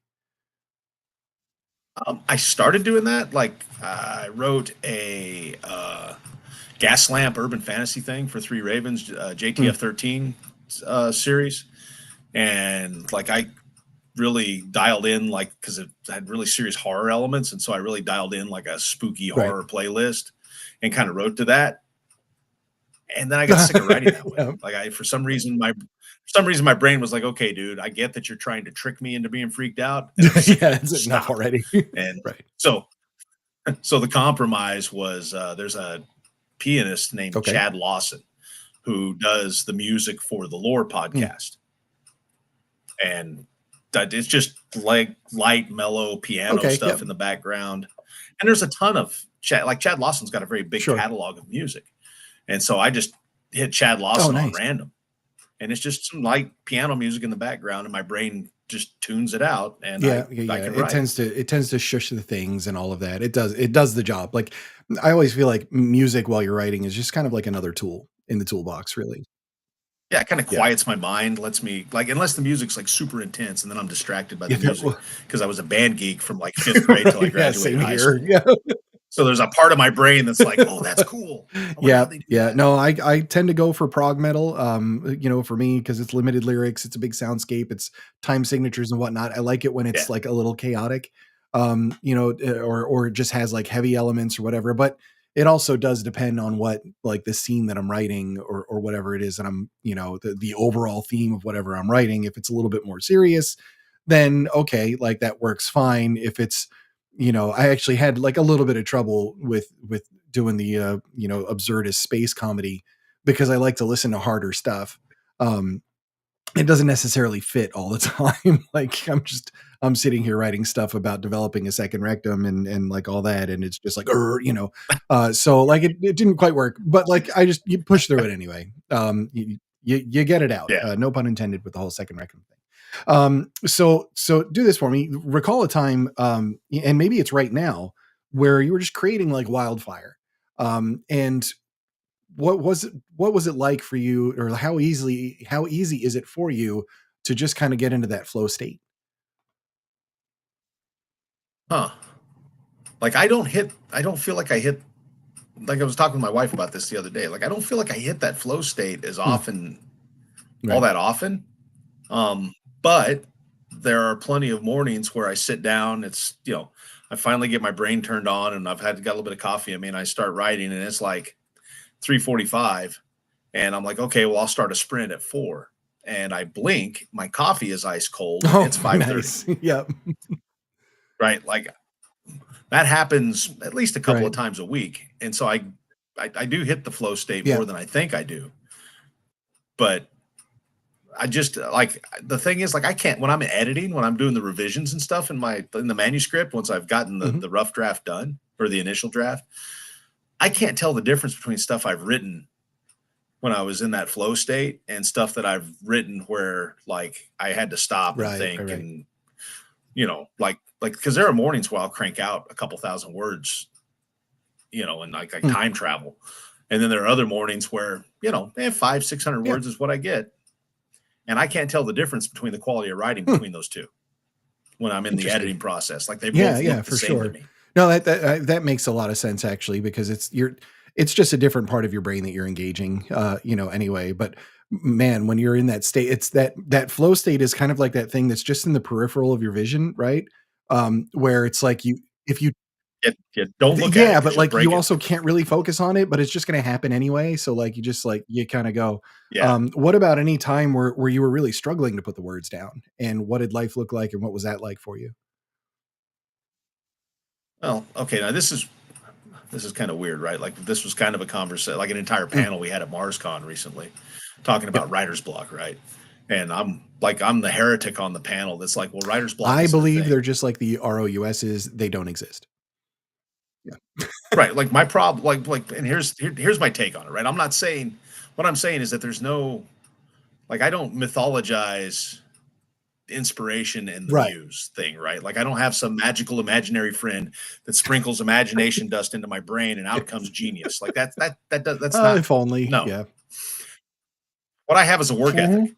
I started doing that. Like I wrote a gas lamp urban fantasy thing for Three Ravens Hmm. JTF 13 series, and like I really dialed in, like, because it had really serious horror elements, and so I really dialed in like a spooky Right. horror playlist and kind of wrote to that. And then I got sick of writing that way. Yeah. Like for some reason my brain was like, okay, dude, I get that you're trying to trick me into being freaked out, and I'm sick of Yeah. it. It's enough Stop. already. And Right. so the compromise was there's a pianist named Okay. Chad Lawson who does the music for the Lore Hmm. podcast, and that it's just like light, mellow piano Okay. stuff Yep. in the background. And there's a ton of Chad Lawson's got a very big Sure. catalog of music, and so I just hit Chad Oh, Lawson on nice. random, and it's just some light piano music in the background, and my brain just tunes it out, and Yeah, I yeah. can It write. tends to shush the things and all of that. It does the job. Like, I always feel like music while you're writing is just kind of like another tool in the toolbox, really. Yeah, it kind of Yeah. quiets my mind, lets me, like, unless the music's like super intense, and then I'm distracted by the Yeah. music because I was a band geek from like fifth grade till I Yeah, graduated same high here. school. Yeah. So there's a part of my brain that's like, oh, that's cool. I wonder how Yeah, they do yeah. that. No, I tend to go for prog metal. For me, because it's limited lyrics, it's a big soundscape, it's time signatures and whatnot. I like it when Yeah. it's like a little chaotic, or it just has like heavy elements or whatever. But it also does depend on what, like, the scene that I'm writing, or whatever it is, and I'm, the overall theme of whatever I'm writing. If it's a little bit more serious, then okay, like that works fine. If it's, I actually had like a little bit of trouble with doing the absurdist space comedy because I like to listen to harder stuff. Um, it doesn't necessarily fit all the time. Like I'm sitting here writing stuff about developing a second rectum and like all that, and it's just like so like it didn't quite work, but like you push through it anyway. You get it out. Yeah. No pun intended with the whole second rectum thing. So do this for me. Recall a time, and maybe it's right now, where you were just creating like wildfire. And what was it like for you, or how easy is it for you to just kind of get into that flow state? Huh. Like I don't feel like I hit, like I was talking to my wife about this the other day. Like I don't feel like I hit that flow state as Hmm. often, all Right. that often. But there are plenty of mornings where I sit down. I finally get my brain turned on and got a little bit of coffee. I mean, I start writing and it's like 3:45 and I'm like, okay, well, I'll start a sprint at 4. And I blink, my coffee is ice cold. Oh, It's 5:30. nice. Yep. Right? Like that happens at least a couple of Right. times a week. And so I do hit the flow state Yeah. more than I think I do. But I just like the thing is like I can't when I'm editing, when I'm doing the revisions and stuff in the manuscript, once I've gotten Mhm. the rough draft done or the initial draft, I can't tell the difference between stuff I've written when I was in that flow state and stuff that I've written where like I had to stop and Right. think Right. and like because there are mornings where I'll crank out a couple thousand words, and like Hmm. time travel. And then there are other mornings where, 500-600 Yeah. words is what I get. And I can't tell the difference between the quality of writing Hmm. between those two when I'm in the Interesting. editing process. Like they Yeah. both Yeah. look the For same to sure. me. No, that makes a lot of sense actually, because it's just a different part of your brain that you're engaging, anyway. But man, when you're in that state, it's that flow state is kind of like that thing that's just in the peripheral of your vision, right? Where it's like if you Don't look at it yeah, because but you'll like you break it. also can't really focus on it, but it's just going to happen anyway. So like you just like you kind of go. Yeah. What about any time where you were really struggling to put the words down, and what did life look like, and what was that like for you? Well, okay. Now this is kind of weird, right? Like this was kind of a conversation, like an entire Mm, panel we had at MarsCon recently, talking yep. about writer's block, right? And I'm the heretic on the panel that's like, well, writer's block I isn't a believe thing. they're just like the ROUSs. They don't exist. Yeah. Right. Like my problem, and here's my take on it, right? What I'm saying is that there's no, like, I don't mythologize inspiration and the Right. muse thing, right? Like I don't have some magical imaginary friend that sprinkles imagination dust into my brain and out comes genius. Like that's not, If only. no. Yeah. What I have is a work Mhm. ethic.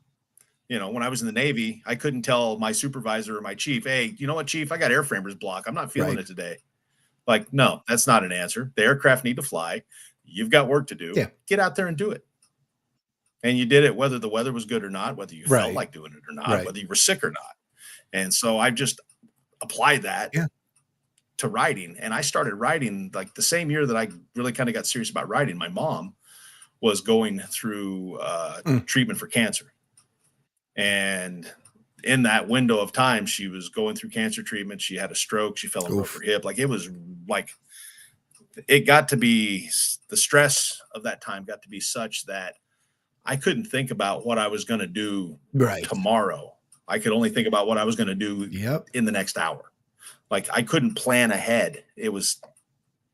When I was in the Navy, I couldn't tell my supervisor or my chief, hey, you know what, chief, I got airframer's block. I'm not feeling Right. it today. Like, no, that's not an answer. The aircraft need to fly. You've got work to do. Yeah. Get out there and do it. And you did it whether the weather was good or not, whether you felt Right. like doing it or not, Right. whether you were sick or not. And so I just applied that Yeah. to writing. And I started writing like the same year that I really kind of got serious about writing. My mom was going through Mm. treatment for cancer. And in that window of time, she was going through cancer treatment. She had a stroke. She fell and broke her Oof. hip. Like it was like, it got to be the stress of that time got to be such that I couldn't think about what I was going to do Right. tomorrow. I could only think about what I was going to do Yep. in the next hour. Like I couldn't plan ahead.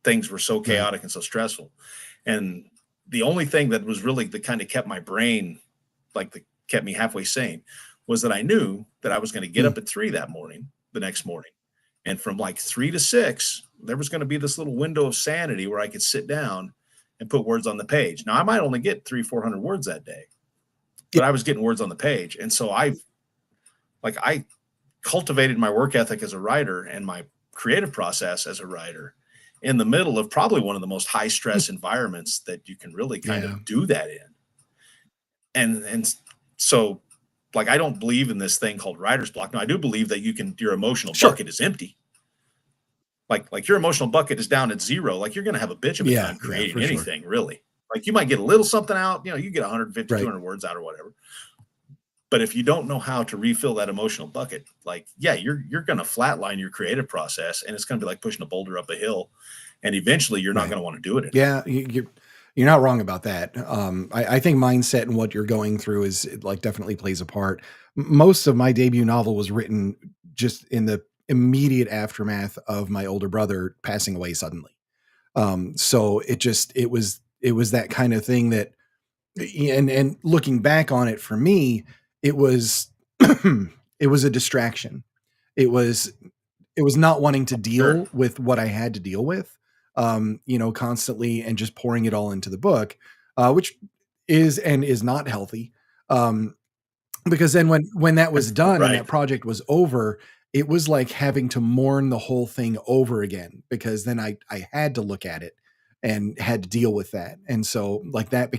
Things were so Right. chaotic and so stressful. And the only thing that was really that kind of kept my brain, kept me halfway sane, was that I knew that I was going to get Mm. up at 3 the next morning. And from like 3 to 6, there was going to be this little window of sanity where I could sit down and put words on the page. Now I might only get 300-400 words that day, Yeah. but I was getting words on the page. And so I cultivated my work ethic as a writer and my creative process as a writer in the middle of probably one of the most high stress environments that you can really kind Yeah. of do that in. And so like I don't believe in this thing called writer's block. No, I do believe that your emotional Sure. bucket is empty. Like your emotional bucket is down at 0. Like you're going to have a bitch of a Yeah. time Yeah. creating For sure. anything, really. Like you might get a little something out, you get 150, Right. 200 words out or whatever. But if you don't know how to refill that emotional bucket, like, yeah, you're going to flatline your creative process and it's going to be like pushing a boulder up a hill and eventually you're not Right. going to want to do it anymore. Yeah, you're not wrong about that. I think mindset and what you're going through is like definitely plays a part. Most of my debut novel was written just in the immediate aftermath of my older brother passing away suddenly. So it was that kind of thing that, and looking back on it for me, it was it was a distraction. It was it was not wanting to Sure. deal with what I had to deal with, constantly and just pouring it all into the book, which is and is not healthy. Um, because then when that was done and Right. that project was over, it was like having to mourn the whole thing over again because then I had to look at it and had to deal with that. And so like that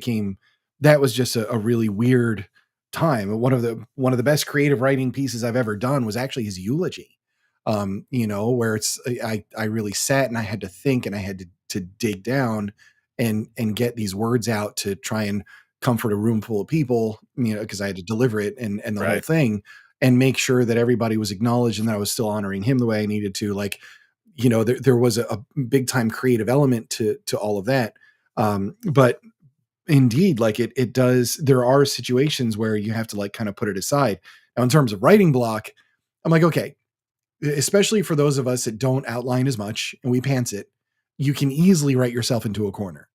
was just a really weird time. One of the best creative writing pieces I've ever done was actually his eulogy. Where I really sat and I had to think and I had to dig down and get these words out to try and comfort a room full of people, because I had to deliver it and the whole Right. thing and make sure that everybody was acknowledged and that I was still honoring him the way I needed to. Like, there was a big time creative element to all of that. But indeed, like it does, there are situations where you have to like kind of put it aside. Now, in terms of writing block, I'm like, okay, especially for those of us that don't outline as much and we pants it, you can easily write yourself into a corner.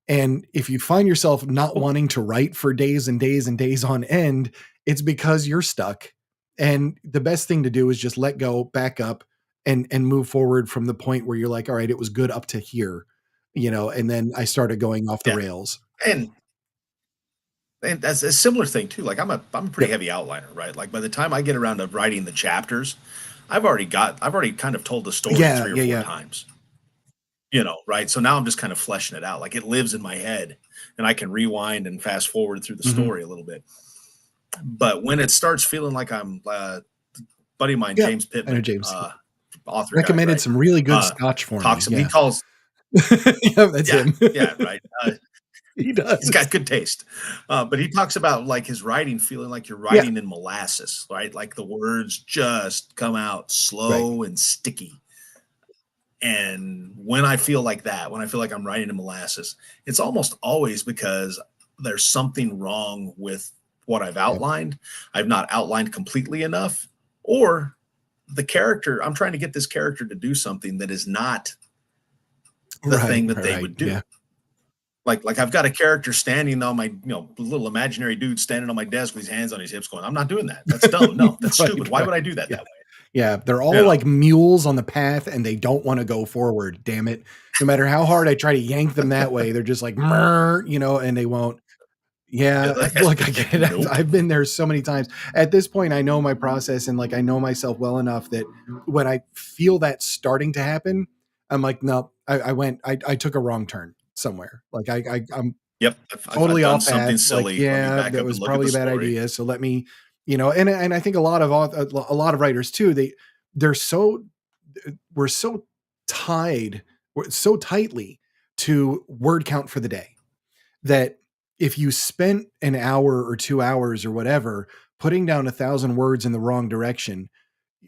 And if you find yourself not Oh, wanting to write for days and days and days on end, it's because you're stuck. And the best thing to do is just let go, back up, and move forward from the point where you're like, all right, it was good up to here, and then I started going off the yeah. rails. And that's a similar thing too. Like I'm a pretty Yep. heavy outliner, right? Like by the time I get around to writing the chapters, I've already kind of told the story Yeah, three or yeah, four yeah. times. Right? So now I'm just kind of fleshing it out. Like it lives in my head and I can rewind and fast forward through the Mhm. story a little bit. But when it starts feeling like I'm buddy of mine, Yep. James I know Pittman, James author guy, recommended right? some really good Uh scotch for me. talks he Yeah. calls Yeah, that's yeah, him. yeah, right. He He's got does. good taste. But he talks about like his writing feeling like you're Yeah. writing in molasses, right? Like the words just come out Right. slow and sticky. And when I feel like that, when I feel like I'm writing in molasses, it's almost always because there's something wrong with what I've Yep. outlined. I've not outlined completely enough, or the character, I'm trying to get this character to do something that is not the Right, thing that right, they right. would Yeah. do. Like I've got a character standing on my, little imaginary dude standing on my desk with his hands on his hips going, I'm not doing that. That's dumb. No, that's stupid. Right, Why would I right. do that Yeah. that way? Yeah, they're You all know? like mules on the path and they don't wanna go forward, damn it. No matter how hard I try to yank them that way, they're just like, "Mrr," and they won't. Yeah, look, I get it. Nope. I've been there so many times. At this point, I know my process and, like, I know myself well enough that when I feel that starting to happen, I'm like, "No, I took a wrong turn somewhere." Like, I'm Yep. I've totally done off something path. Like, silly. Let me yeah, back that up was and look at probably the a bad story. idea. So let me, and I think a lot of writers too, they're so we're so tied, we're so tightly to word count for the day that if you spent an hour or 2 hours or whatever putting down 1,000 words in the wrong direction,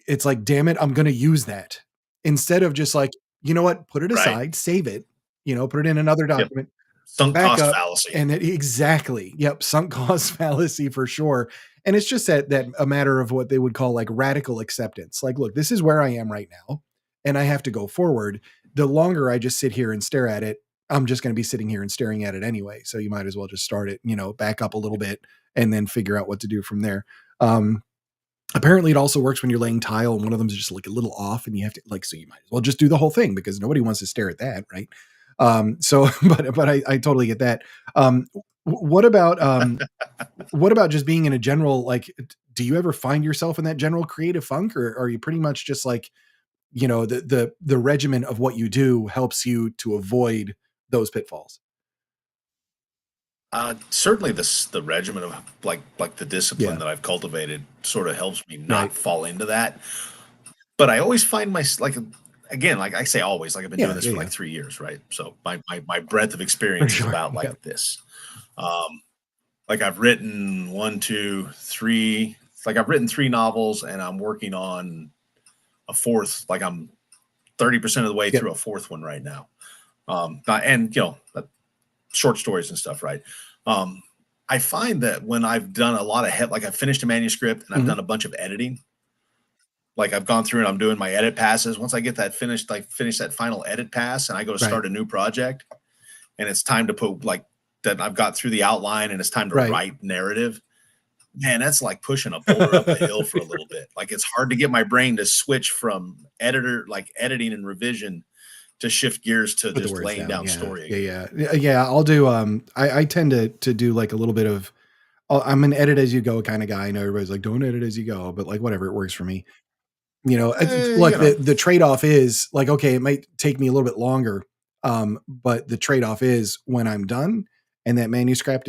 it's like, damn it, I'm going to use that instead of just like, you know what, put it Right. aside, save it, put it in another Yep. document, Sunk back cost up, fallacy. and exactly. Yep, sunk cost fallacy for sure. And it's just that a matter of what they would call like radical acceptance. Like, look, this is where I am right now, and I have to go forward. The longer I just sit here and stare at it, I'm just going to be sitting here and staring at it anyway. So you might as well just start it, back up a little bit, and then figure out what to do from there. Um, Apparently, it also works when you're laying tile and one of them is just like a little off, and you have to like, so you might as well just do the whole thing because nobody wants to stare at that, right? So, but I totally get that. What about just being in a general like? Do you ever find yourself in that general creative funk, or are you pretty much just like, the regimen of what you do helps you to avoid those pitfalls? Certainly, the regimen of like the discipline Yeah, that I've cultivated sort of helps me not right. fall into that. But I always find like again, like I say, always like I've been doing Yeah, this yeah, for yeah, like 3 years, right? So my breadth of for experience is sure. about like Yep. this. Um, like I've written one, two, three. Like I've written three novels, and I'm working on a fourth. Like I'm 30% of the way Yep. through a fourth one right now. And short stories and stuff, right? I find that when I've done a lot of like I've finished a manuscript and I've done a bunch of editing, like I've gone through and I'm doing my edit passes. Once I get that finished, like finish that final edit pass and I go to start a new project and it's time to put like that I've got through the outline and it's time to write narrative. Man, that's like pushing a boulder up a hill for a little bit. Like it's hard to get my brain to switch from editing and revision to shift gears to just laying down story. Yeah. I'll do, I tend to do like a little bit of, I'm an edit as you go kind of guy. I know everybody's like, don't edit as you go, but like, whatever, it works for me. The trade-off is like, okay, it might take me a little bit longer. But the trade-off is when I'm done and that manuscript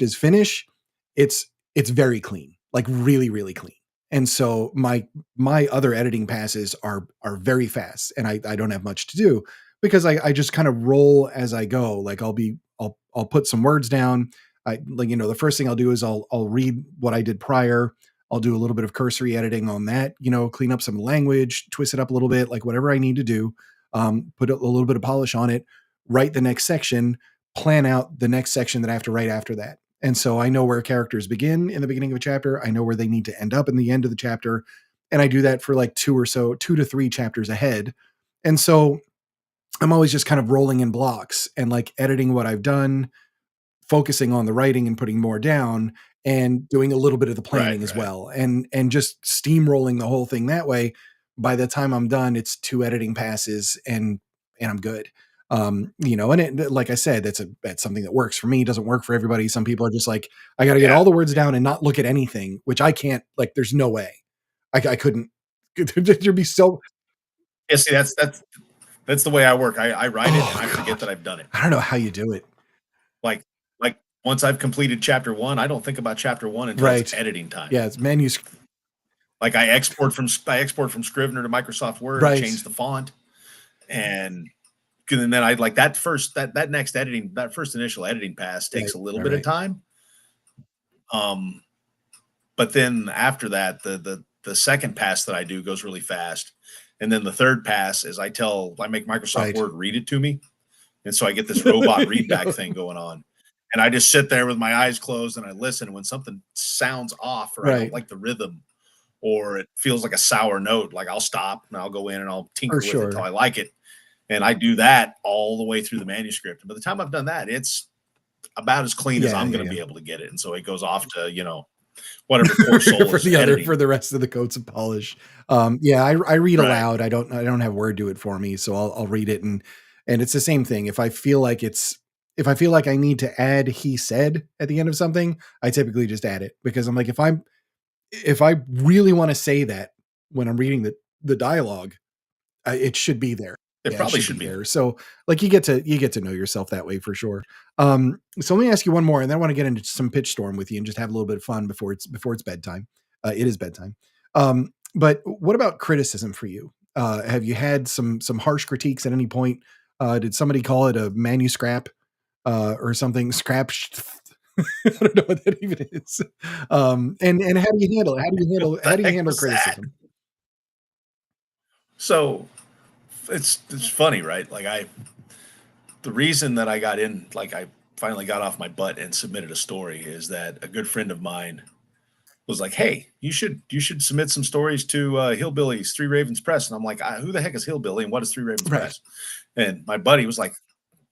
is finished, it's very clean, like really, really clean. And so my other editing passes are very fast and I don't have much to do because I just kind of roll as I go. Like I'll put some words down. The first thing I'll do is I'll read what I did prior. I'll do a little bit of cursory editing on that, clean up some language, twist it up a little bit, like whatever I need to do, put a little bit of polish on it, write the next section, plan out the next section that I have to write after that. And so I know where characters begin in the beginning of a chapter. I know where they need to end up in the end of the chapter. And I do that for like 2 to 3 chapters ahead. And so I'm always just kind of rolling in blocks and like editing what I've done, focusing on the writing and putting more down and doing a little bit of the planning as well. And just steamrolling the whole thing that way. By the time I'm done, it's 2 editing passes and I'm good. And it, like I said, that's something that works for me. It doesn't work for everybody. Some people are just like, I got to get all the words down and not look at anything, which I can't, like, there's no way I couldn't. There'd be so. Yeah. See, that's the way I work. I write it and I forget that I've done it. I don't know how you do it. Like once I've completed chapter 1, I don't think about chapter 1 until it's editing time. Yeah. It's manuscript. Like I export from Scrivener to Microsoft Word, change the font, and then I like that first initial editing pass takes a little bit of time. But then after that, the second pass that I do goes really fast. And then the third pass is I make Microsoft Word read it to me. And so I get this robot readback thing going on. And I just sit there with my eyes closed and I listen. When something sounds off or I don't like the rhythm or it feels like a sour note, like I'll stop and I'll go in and I'll tinker with it until I like it. And I do that all the way through the manuscript. And by the time I've done that, it's about as clean as I'm going to be able to get it. And so it goes off to, whatever poor soul for the rest of the coats of polish. I read aloud. I don't have Word do it for me. So I'll read it. And it's the same thing. If I feel like I need to add, he said at the end of something, I typically just add it because I'm like, if I really want to say that when I'm reading the dialogue, it should be there. It probably should be there. So like you get to know yourself that way for sure. So let me ask you one more, and then I want to get into some pitch storm with you and just have a little bit of fun before it's bedtime. It is bedtime. But what about criticism for you? Have you had some harsh critiques at any point? Did somebody call it a manuscript or something? Scrap. I don't know what that even is. And how do you handle it? How do you handle criticism? So it's funny, right? Like the reason that I got in, like I finally got off my butt and submitted a story is that a good friend of mine was like, "Hey, you should submit some stories to Hillbilly's Three Ravens Press." And I'm like, "Who the heck is Hillbilly and what is Three Ravens Press?" And my buddy was like,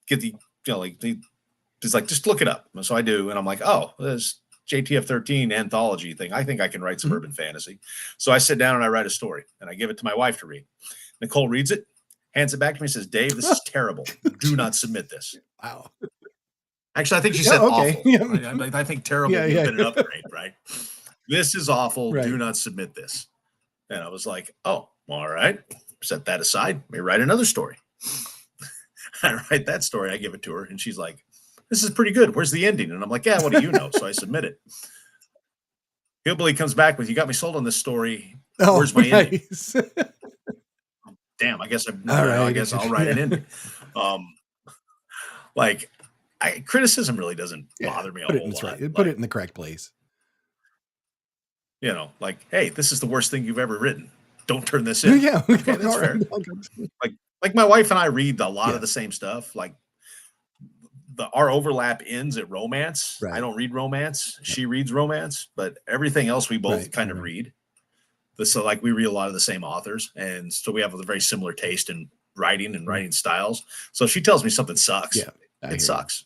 he's like, "Just look it up." And so I do, and I'm like, "Oh, this JTF 13 anthology thing. I think I can write some urban fantasy." So I sit down and I write a story and I give it to my wife to read. Nicole reads it, hands it back to me, and says, "Dave, this is terrible. Do not submit this." Wow. Actually, I think she said awful. Yeah. I think terrible would have been an upgrade, right? This is awful. Do not submit this. And I was like, "Oh, all right. Set that aside. May write another story." I write that story. I give it to her, and she's like, "This is pretty good. Where's the ending?" And I'm like, "Yeah, what do you know?" So I submit it. Hillbilly comes back with, "You got me sold on this story. Where's my ending?" Damn, I guess I'll write an ending. Criticism really doesn't bother me a whole lot. Put it in the correct place. Like, "Hey, this is the worst thing you've ever written. Don't turn this in." Yeah, okay, that's fair. Like my wife and I read a lot Yeah. of the same stuff. Like our overlap ends at romance. I Right. don't read romance. She reads romance, but everything else we both Right. kind of Right. read. So like we read a lot of the same authors, and so we have a very similar taste in writing and Mhm. writing styles. So if she tells me something sucks, Yeah. I it hear you. sucks.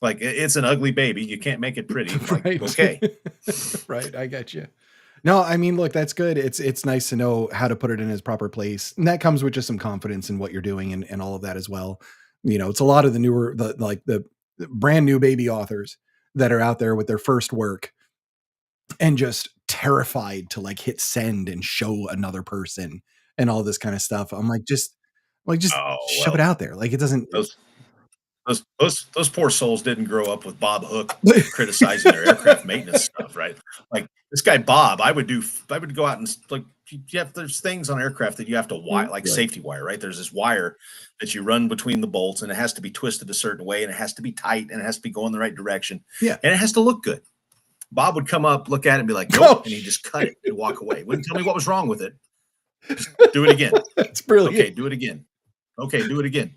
Like it's an ugly baby. You can't make it pretty. Like, Right. okay. Right. I get you. No, I mean, look, that's good. It's nice to know how to put it in its proper place. And that comes with just some confidence in what you're doing and all of that as well. You know, it's a lot of the newer, the brand new baby authors that are out there with their first work and just terrified to like hit send and show another person and all this kind of stuff. I'm like, just Oh shove it well, out there. Like it doesn't. those those poor souls didn't grow up with Bob Hook criticizing their aircraft maintenance stuff, right? Like this guy Bob, I would go out and like there's things on aircraft that you have to wire, like Right. safety wire, right? There's this wire that you run between the bolts, and it has to be twisted a certain way, and it has to be tight, and it has to be going the right direction, Yeah. and it has to look good. Bob would come up, look at it, and be like, Oh, "Nope," and he'd just cut it and walk away. Wouldn't tell me what was wrong with it. Just do it again. that's brilliant. Okay, do it again. Okay, do it again.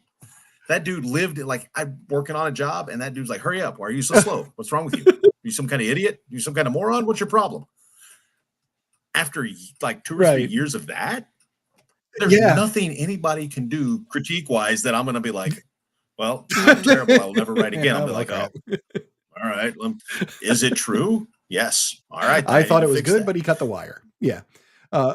That dude lived like I'm working on a job, and that dude's like, "Hurry up! Why are you so slow? What's wrong with you? You some kind of idiot? You some kind of moron? What's your problem?" After like 2 or 3 Right. years of that, there's Yeah. nothing anybody can do critique wise that I'm going to be like, "Well, I'm terrible. I will never write again." I'll be like, "Oh, all right. Is it true? Yes. All right. Then I need thought to it was fix good, that." but he cut the wire. Yeah. Uh,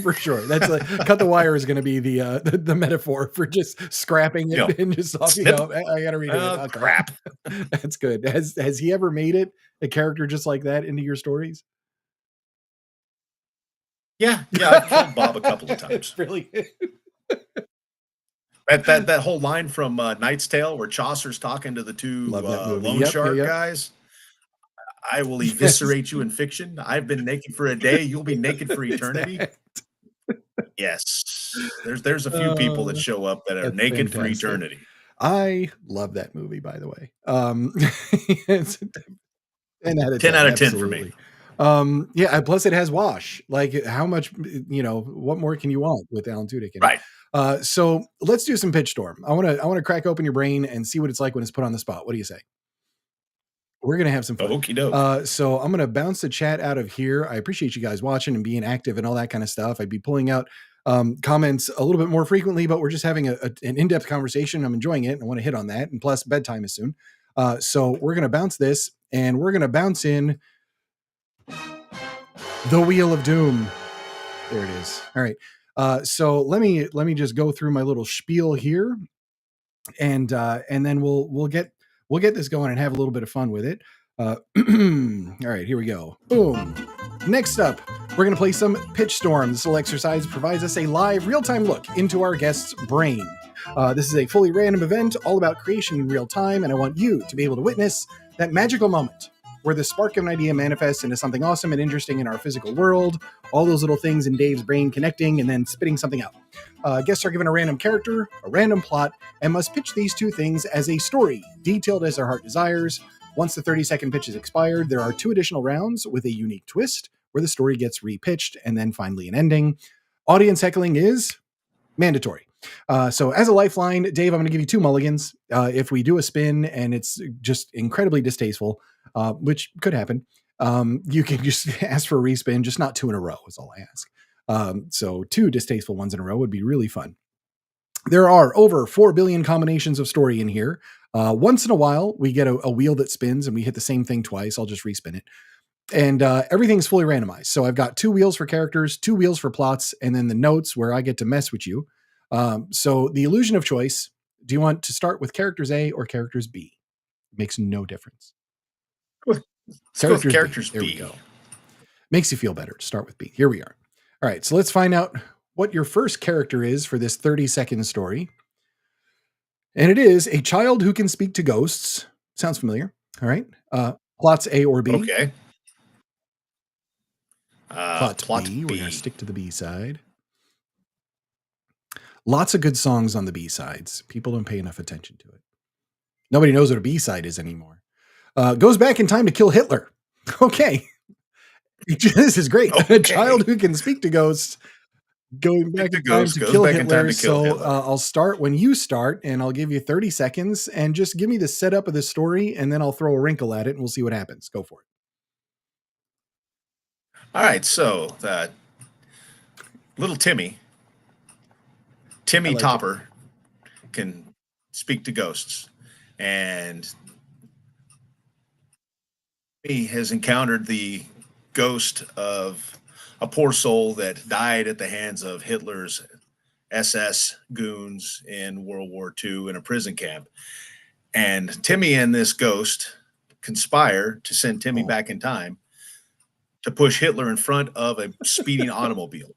for sure. That's like cut the wire is going to be the metaphor for just scrapping You know, it and just off you snip. go. I got to read it. Oh, Okay. crap. That's good. Has he ever made it a character just like that into your stories? Yeah. I've killed Bob a couple of times. It's brilliant. That whole line from Knight's Tale where Chaucer's talking to the two Love that movie. loan Yep, shark yep. guys. I will Yes. eviscerate you in fiction. I've been naked for a day. You'll be naked for It's eternity. that. Yes. There's a few people that show up that are That's naked for fantastic. eternity. I love that movie, by the way. It's 10 out of 10 10. out of 10 for me. Absolutely. Yeah, and plus it has Wash. Like how much, what more can you want with Alan Tudyk in it? Right. So let's do some pitch storm. I want to crack open your brain and see what it's like when it's put on the spot. What do you say? We're going to have some fun. Okie doke. So I'm going to bounce the chat out of here. I appreciate you guys watching and being active and all that kind of stuff. I'd be pulling out comments a little bit more frequently, but we're just having an in-depth conversation. I'm enjoying it. And I want to hit on that. And plus bedtime is soon. So we're going to bounce this and we're going to bounce in the Wheel of Doom. There it is. All right. So let me just go through my little spiel here and then we'll get this going and have a little bit of fun with it. All right, here we go. Boom. Next up, we're going to play some Pitch Storm. This little exercise provides us a live, real-time look into our guest's brain. This is a fully random event all about creation in real time, and I want you to be able to witness that magical moment where the spark of an idea manifests into something awesome and interesting in our physical world. All those little things in Dave's brain connecting and then spitting something out. Guests are given a random character, a random plot, and must pitch these two things as a story, detailed as their heart desires. Once the 30-second pitch is expired, there are 2 additional rounds with a unique twist where the story gets repitched and then finally an ending. Audience heckling is mandatory. So as a lifeline, Dave, I'm going to give you 2 mulligans. If we do a spin and it's just incredibly distasteful, which could happen, you can just ask for a respin, just not 2 in a row is all I ask. So 2 distasteful ones in a row would be really fun. There are over 4 billion combinations of story in here. Once in a while, we get a wheel that spins and we hit the same thing twice. I'll just respin it. And everything's fully randomized. So I've got 2 wheels for characters, 2 wheels for plots, and then the notes where I get to mess with you. So the illusion of choice, do you want to start with characters A or characters B? It makes no difference. Characters B. There we B. go. Makes you feel better to start with B. Here we are. All right, so let's find out what your first character is for this 30-second story. And it is a child who can speak to ghosts. Sounds familiar. All right. Plots A or B. Okay. Plot B. B. We're going to stick to the B side. Lots of good songs on the B sides. People don't pay enough attention to it. Nobody knows what a B side is anymore. Goes back in time to kill Hitler. Okay. This is great. Okay. A child who can speak to ghosts going Pick back the in time ghost, to goes kill back in time Hitler. to kill So Hitler. I'll start when you start, and I'll give you 30 seconds, and just give me the setup of the story, and then I'll throw a wrinkle at it, and we'll see what happens. Go for it. All right, so little Timmy I Timmy like it. Topper can speak to ghosts, and he has encountered the ghost of a poor soul that died at the hands of Hitler's SS goons in World War II in a prison camp. And Timmy and this ghost conspire to send Timmy Oh. back in time to push Hitler in front of a speeding automobile.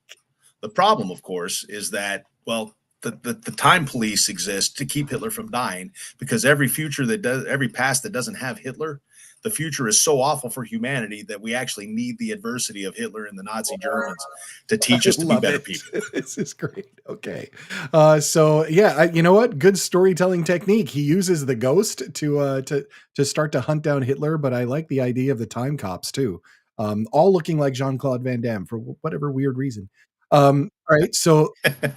The problem, of course, is that, well, the time police exist to keep Hitler from dying, because every past that doesn't have Hitler, the future is so awful for humanity that we actually need the adversity of Hitler and the Nazi Germans to teach us to be better people. This is great. Okay. So yeah, you know what? Good storytelling technique. He uses the ghost to start to hunt down Hitler, but I like the idea of the time cops too. All looking like Jean-Claude Van Damme for whatever weird reason. All right, so And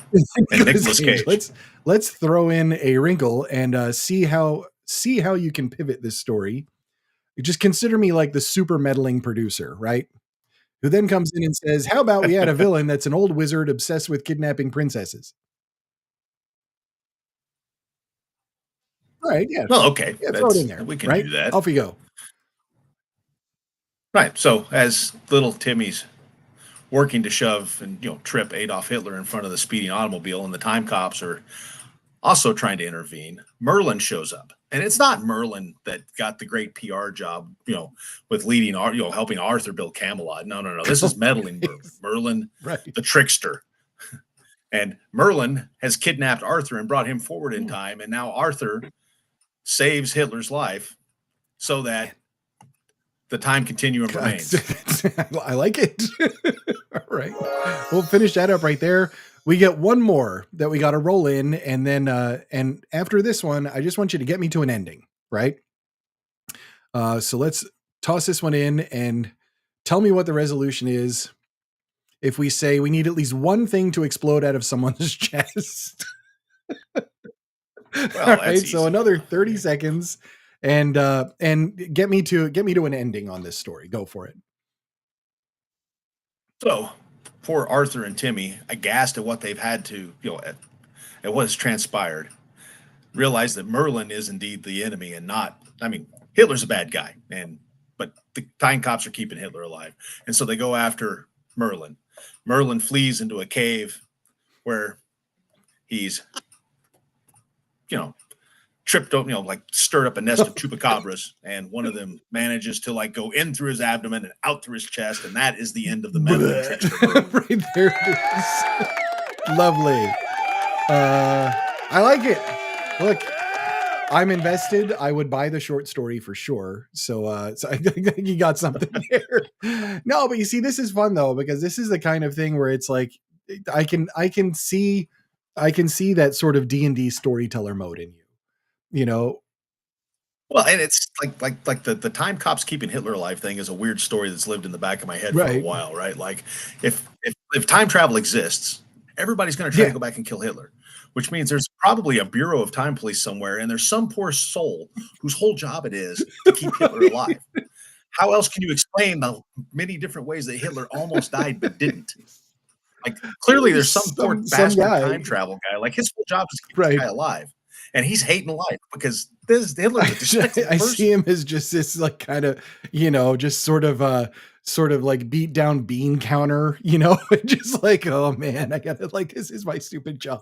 Nicolas Cage. let's throw in a wrinkle and see how you can pivot this story. You just consider me like the super meddling producer, right? Who then comes in and says, "How about we add a villain that's an old wizard obsessed with kidnapping princesses?" All right, yeah, Well, okay, yeah, throw it in there, we can right? do that. Off you go. Right. So as little Timmy's working to shove and trip Adolf Hitler in front of the speeding automobile, and the time cops are also trying to intervene, Merlin shows up. And it's not Merlin that got the great PR job, with leading, helping Arthur build Camelot. No. This is meddling Merlin. Merlin, Right. the trickster. And Merlin has kidnapped Arthur and brought him forward in time. And now Arthur saves Hitler's life so that the time continuum remains. I like it. All right. We'll finish that up right there. We get one more that we got to roll in. And then, and after this one, I just want you to get me to an ending, right? So let's toss this one in and tell me what the resolution is. If we say we need at least one thing to explode out of someone's chest. Well, all right. So another 30 seconds and get me to an ending on this story. Go for it. So poor Arthur and Timmy, aghast at what they've had to, at what has transpired, realize that Merlin is indeed the enemy and not, Hitler's a bad guy, but the time cops are keeping Hitler alive. And so they go after Merlin. Merlin flees into a cave where he's, tripped up, stirred up a nest of chupacabras, and one of them manages to go in through his abdomen and out through his chest, and that is the end of the meddling trickster. Right there it is. Lovely. I like it. Look, I'm invested. I would buy the short story for sure. So, so I think you got something there. No, but you see, this is fun though, because this is the kind of thing where it's like, I can see that sort of D&D storyteller mode in you, Well, and it's like the time cops keeping Hitler alive thing is a weird story that's lived in the back of my head for a while, right? Like if time travel exists, everybody's going to try to go back and kill Hitler, which means there's probably a bureau of time police somewhere, and there's some poor soul whose whole job it is to keep Hitler alive. How else can you explain the many different ways that Hitler almost died but didn't? Like clearly there's some poor bastard time travel guy. Like his whole job is to keep this guy alive. And he's hating life because this Hitler's a despicable person. I see him as just this like kind of, just sort of like beat down bean counter, just like, oh man, I gotta this is my stupid job.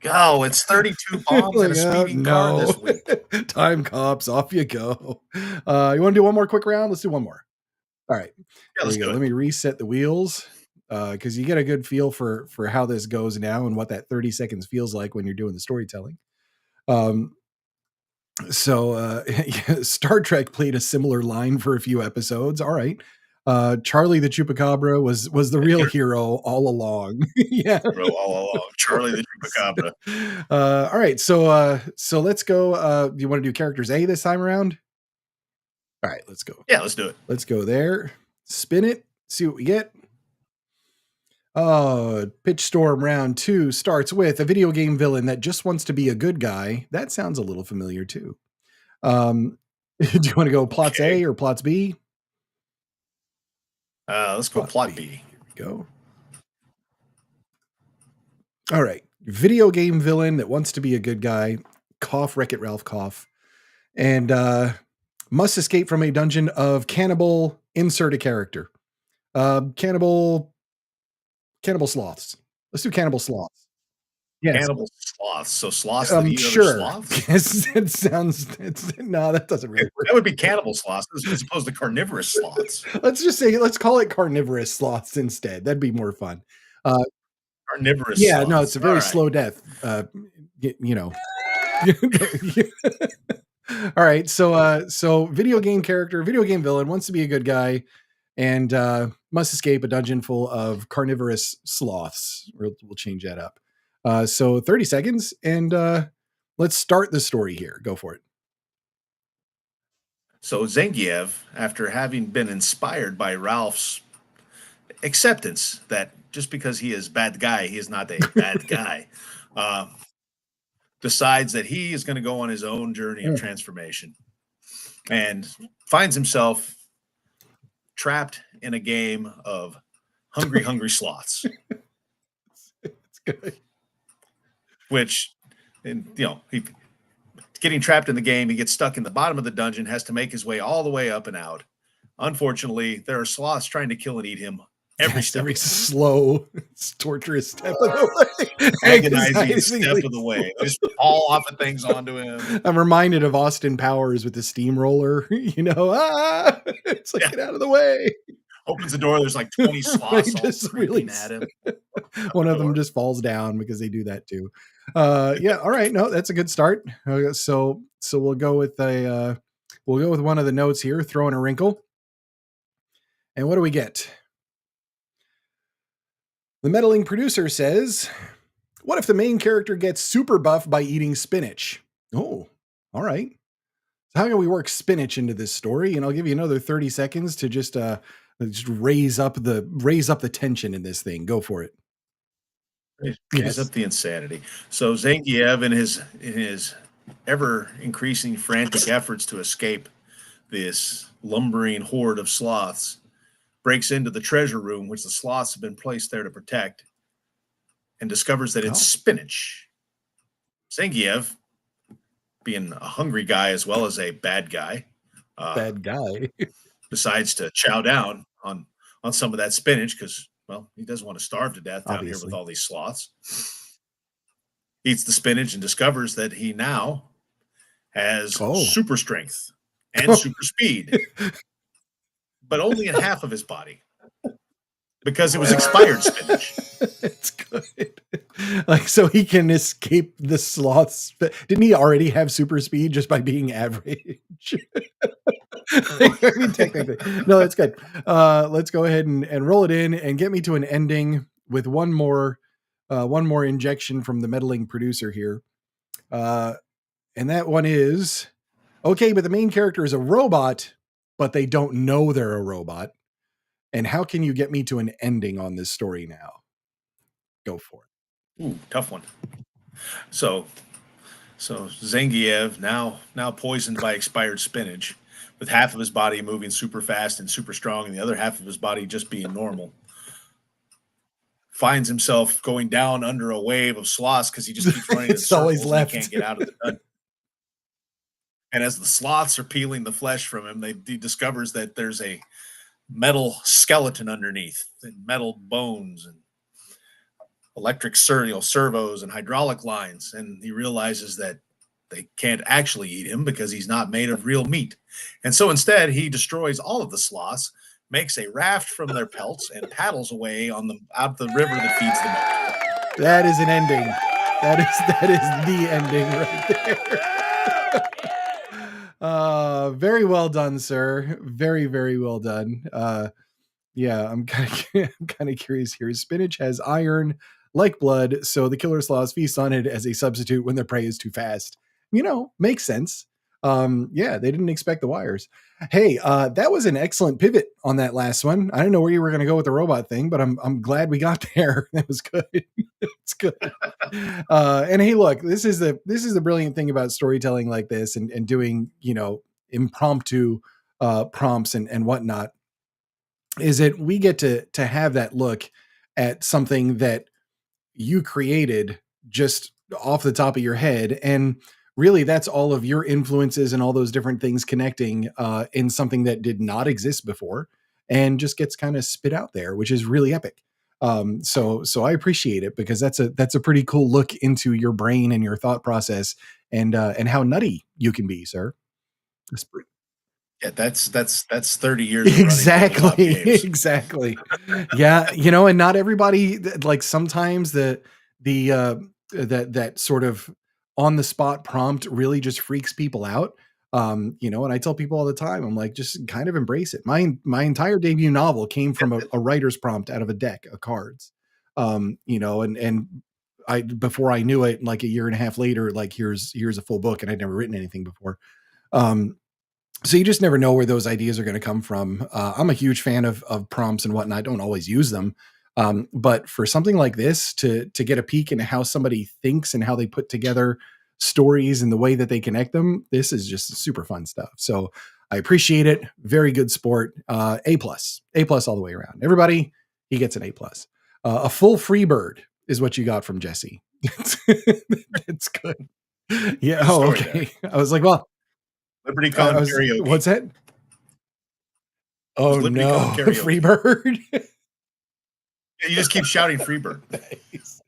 Go, it's 32 bombs and a speeding car this week. Time cops, off you go. You want to do one more quick round? Let's do one more. All right. Yeah, let's go. Let me reset the wheels. Because you get a good feel for how this goes now and what that 30 seconds feels like when you're doing the storytelling. So Star Trek played a similar line for a few episodes. All right. Charlie the Chupacabra was the real hero all along. Yeah. All along. Charlie the Chupacabra. All right. So let's go. Do you want to do characters A this time around? All right, let's go. Yeah, let's do it. Let's go there. Spin it. See what we get. Pitch Storm round 2 starts with a video game villain that just wants to be a good guy. That sounds a little familiar too. Do you want to go plots A or plots B? Let's go plot B. Here we go. All right. Video game villain that wants to be a good guy. Cough, Wreck-It Ralph, cough. And must escape from a dungeon of cannibal, insert a character. Cannibal sloths. Let's do cannibal sloths. Yes. Cannibal sloths. So sloths that eat other sloths? Yes, it sounds. No, that doesn't really work. That would be cannibal sloths as opposed to carnivorous sloths. Let's call it carnivorous sloths instead. That'd be more fun. Carnivorous. Yeah, sloths. No, it's a very slow death. You know. All right, so video game character, video game villain wants to be a good guy, and must escape a dungeon full of carnivorous sloths. We'll change that up. So 30 seconds, and let's start the story here. Go for it. So Zangief, after having been inspired by Ralph's acceptance that just because he is bad guy, he is not a bad guy, decides that he is going to go on his own journey of transformation and finds himself trapped in a game of hungry sloths. It's good. Which, he getting trapped in the game, he gets stuck in the bottom of the dungeon, has to make his way all the way up and out. Unfortunately, there are sloths trying to kill and eat him every slow, torturous step of the way. Agonizing step of the way. They just fall off of things onto him. I'm reminded of Austin Powers with the steamroller. It's like, get out of the way. Opens the door, there's like 20 sloths just really at him. One of them just falls down because they do that too. All right, no, that's a good start. So we'll go with one of the notes here, throw in a wrinkle. And what do we get? The meddling producer says, what if the main character gets super buff by eating spinach? Oh, all right. So how can we work spinach into this story? And I'll give you another 30 seconds to just raise up the tension in this thing. Go for it. Raise up the insanity. So Zangief, in his ever increasing frantic efforts to escape this lumbering horde of sloths, breaks into the treasure room, which the sloths have been placed there to protect, and discovers that it's spinach. Zangief, being a hungry guy as well as a bad guy, decides to chow down on some of that spinach because, well, he doesn't want to starve to death down here with all these sloths. Eats the spinach and discovers that he now has super strength and super speed, but only in half of his body because it was expired spinach. It's good. Like, so he can escape the sloths. Didn't he already have super speed just by being average? I mean, technically. No, that's good. Let's go ahead and roll it in and get me to an ending with one more injection from the meddling producer here. And that one is, okay, but the main character is a robot, but they don't know they're a robot. And how can you get me to an ending on this story now? Go for it. Ooh, tough one. So Zangief, now poisoned by expired spinach, with half of his body moving super fast and super strong, and the other half of his body just being normal, finds himself going down under a wave of sloths because he just keeps running in circles always left. And he can't get out of the dungeon. And as the sloths are peeling the flesh from him, he discovers that there's a metal skeleton underneath, and metal bones and electric servos and hydraulic lines. And he realizes that they can't actually eat him because he's not made of real meat. And so instead, he destroys all of the sloths, makes a raft from their pelts, and paddles away out the river that feeds them all. That is an ending. That is the ending right there. Very well done, sir. Very, very well done. Yeah, I'm kind of curious here. Spinach has iron like blood, so the killer sloths feast on it as a substitute when their prey is too fast. Makes sense. Yeah, they didn't expect the wires. Hey, that was an excellent pivot on that last one. I didn't know where you were going to go with the robot thing, but I'm glad we got there. That was good. It's good. And hey, look, this is the brilliant thing about storytelling like this, and doing, impromptu prompts and whatnot, is that we get to have that look at something that you created just off the top of your head. And really, that's all of your influences and all those different things connecting in something that did not exist before, and just gets kind of spit out there, which is really epic. So I appreciate it, because that's a pretty cool look into your brain and your thought process, and how nutty you can be, sir. That's pretty. Yeah, that's 30 years of running tabletop Exactly. games. Exactly. Yeah, and not everybody, like, sometimes the that sort of on the spot prompt really just freaks people out. And I tell people all the time, I'm like, just kind of embrace it. My entire debut novel came from a writer's prompt out of a deck of cards. And I, before I knew it, like a year and a half later, like, here's a full book, and I'd never written anything before. So you just never know where those ideas are going to come from. I'm a huge fan of prompts and whatnot. I don't always use them. But for something like this, to get a peek into how somebody thinks and how they put together stories and the way that they connect them, this is just super fun stuff. So I appreciate it. Very good sport. A plus all the way around. Everybody, he gets an A plus. A full free bird is what you got from Jesse. It's good. Yeah. Good Oh, story okay. I was like, well, LibertyCon what's karaoke. that? It was Oh no, LibertyCon karaoke. Freebird. Yeah, you just keep shouting Freebird. Nice.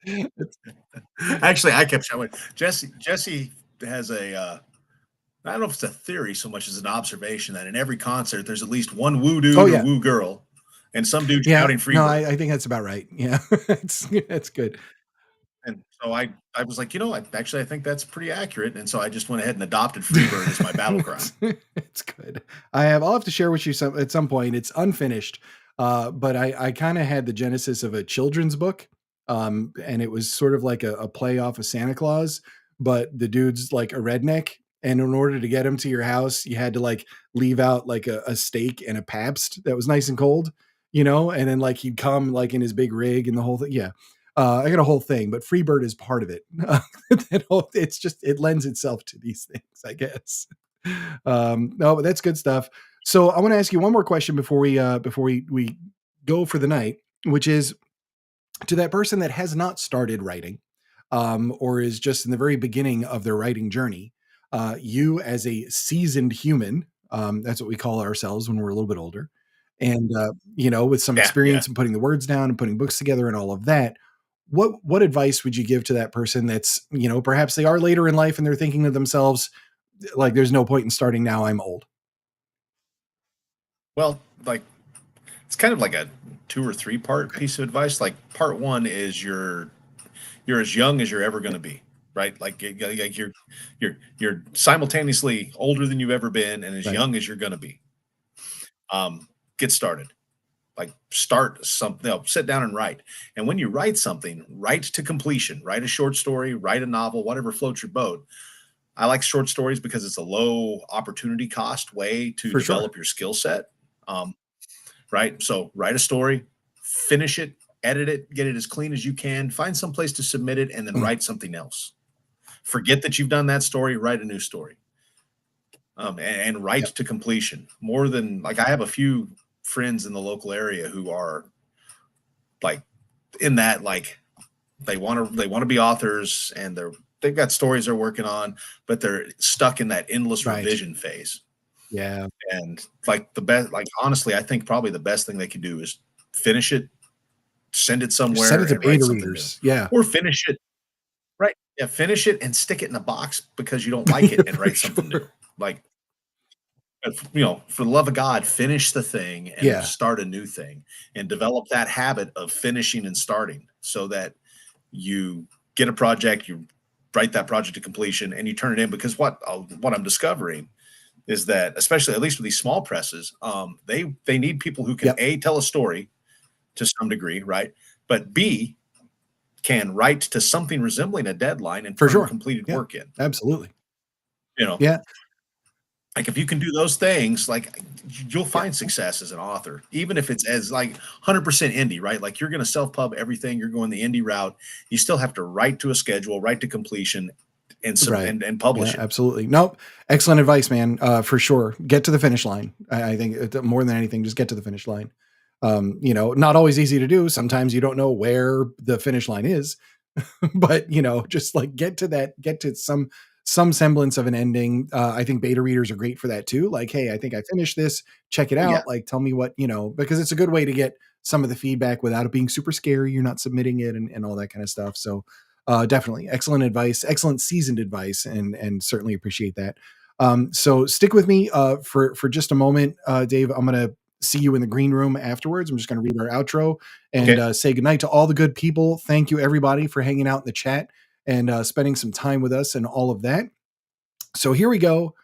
Actually, I kept shouting. Jesse has a I don't know if it's a theory so much as an observation that in every concert there's at least one woo dude Oh or yeah, woo girl and some dude yeah. shouting No, Freebird. I think that's about right. Yeah, it's good. And so I was like, I think that's pretty accurate. And so I just went ahead and adopted Freebird as my battle cry. It's good. I'll have to share with you at some point. It's unfinished, but I kind of had the genesis of a children's book, and it was sort of like a play off of Santa Claus, but the dude's like a redneck, and in order to get him to your house, you had to like leave out like a steak and a Pabst that was nice and cold, and then like he'd come like in his big rig and the whole thing. Yeah. I got a whole thing, but Freebird is part of it. It's just, it lends itself to these things, I guess. No, but that's good stuff. So I want to ask you one more question before we go for the night, which is, to that person that has not started writing, or is just in the very beginning of their writing journey. You, as a seasoned human, that's what we call ourselves when we're a little bit older, and with some Yeah. experience in putting the words down and putting books together and all of that. What advice would you give to that person that's, perhaps they are later in life and they're thinking to themselves, like, there's no point in starting now, I'm old. Well, like it's kind of like a 2 or 3 part Okay. piece of advice. Like part one is you're as young as you're ever going to be, right? Like you're simultaneously older than you've ever been and as Right. young as you're going to be. Get started. Like start something, sit down and write. And when you write something, write to completion. Write a short story, write a novel, whatever floats your boat. I like short stories because it's a low opportunity cost way to For sure. develop your skill set. Um, right? So write a story, finish it, edit it, get it as clean as you can, find some place to submit it, and then Mm. write something else. Forget that you've done that story, write a new story. And write Yep. to completion. More than like I have a few friends in the local area who are like in that like they want to be authors and they've got stories they're working on, but they're stuck in that endless Right. revision phase. Yeah. And like the best, like honestly, I think probably the best thing they can do is finish it, send it Send somewhere, it to and write beta something new, readers. Yeah. or finish it. Right? Yeah, finish it and stick it in a box because you don't like it, and For write something new. sure. Like for the love of God, finish the thing and Yeah. start a new thing, and develop that habit of finishing and starting, so that you get a project, you write that project to completion, and you turn it in. Because what I'm discovering is that, especially at least with these small presses, they need people who can Yep. A, tell a story to some degree, right? But B, can write to something resembling a deadline and For turn sure. completed Yeah. work in. Absolutely. You know, Yeah. Like if you can do those things, like you'll find success as an author, even if it's as like 100% indie, right? Like you're going to self-pub everything. You're going the indie route. You still have to write to a schedule, write to completion, and Right. and Yeah, publish it. absolutely. Nope. Excellent advice, man. For sure. Get to the finish line. I think more than anything, just get to the finish line. You know, not always easy to do. Sometimes you don't know where the finish line is, but you know, just like get to some semblance of an ending. I think beta readers are great for that too. Like, hey, I think I finished this. Check it Oh, yeah. out. Like, tell me what, you know, because it's a good way to get some of the feedback without it being super scary. You're not submitting it and all that kind of stuff. So definitely excellent advice, excellent seasoned advice, and certainly appreciate that. So stick with me for just a moment, Dave. I'm gonna see you in the green room afterwards. I'm just gonna read our outro and Okay. say goodnight to all the good people. Thank you everybody for hanging out in the chat and spending some time with us and all of that. So here we go,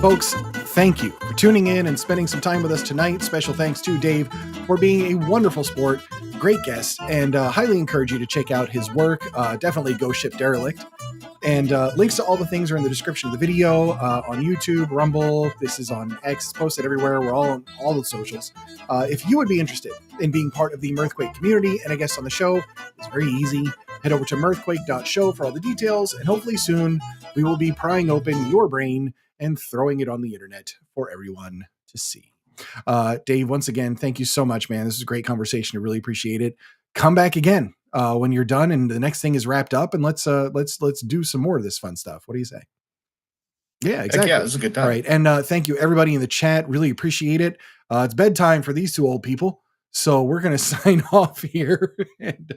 folks. Thank you for tuning in and spending some time with us tonight. Special thanks to Dave for being a wonderful sport, great guest, and highly encourage you to check out his work. Definitely go ship Derelict. And links to all the things are in the description of the video on YouTube, Rumble. This is on X, posted everywhere. We're all on all the socials. If you would be interested in being part of the Mirthquake community and a guest on the show, it's very easy. Head over to mirthquake.show for all the details, and hopefully soon we will be prying open your brain and throwing it on the internet for everyone to see. Dave, once again, thank you so much, man. This is a great conversation. I really appreciate it. Come back again when you're done and the next thing is wrapped up, and let's do some more of this fun stuff. What do you say? Yeah, Heck exactly. yeah, this is a good time. All right, and thank you everybody in the chat. Really appreciate it. It's bedtime for these two old people, so we're gonna sign off here. And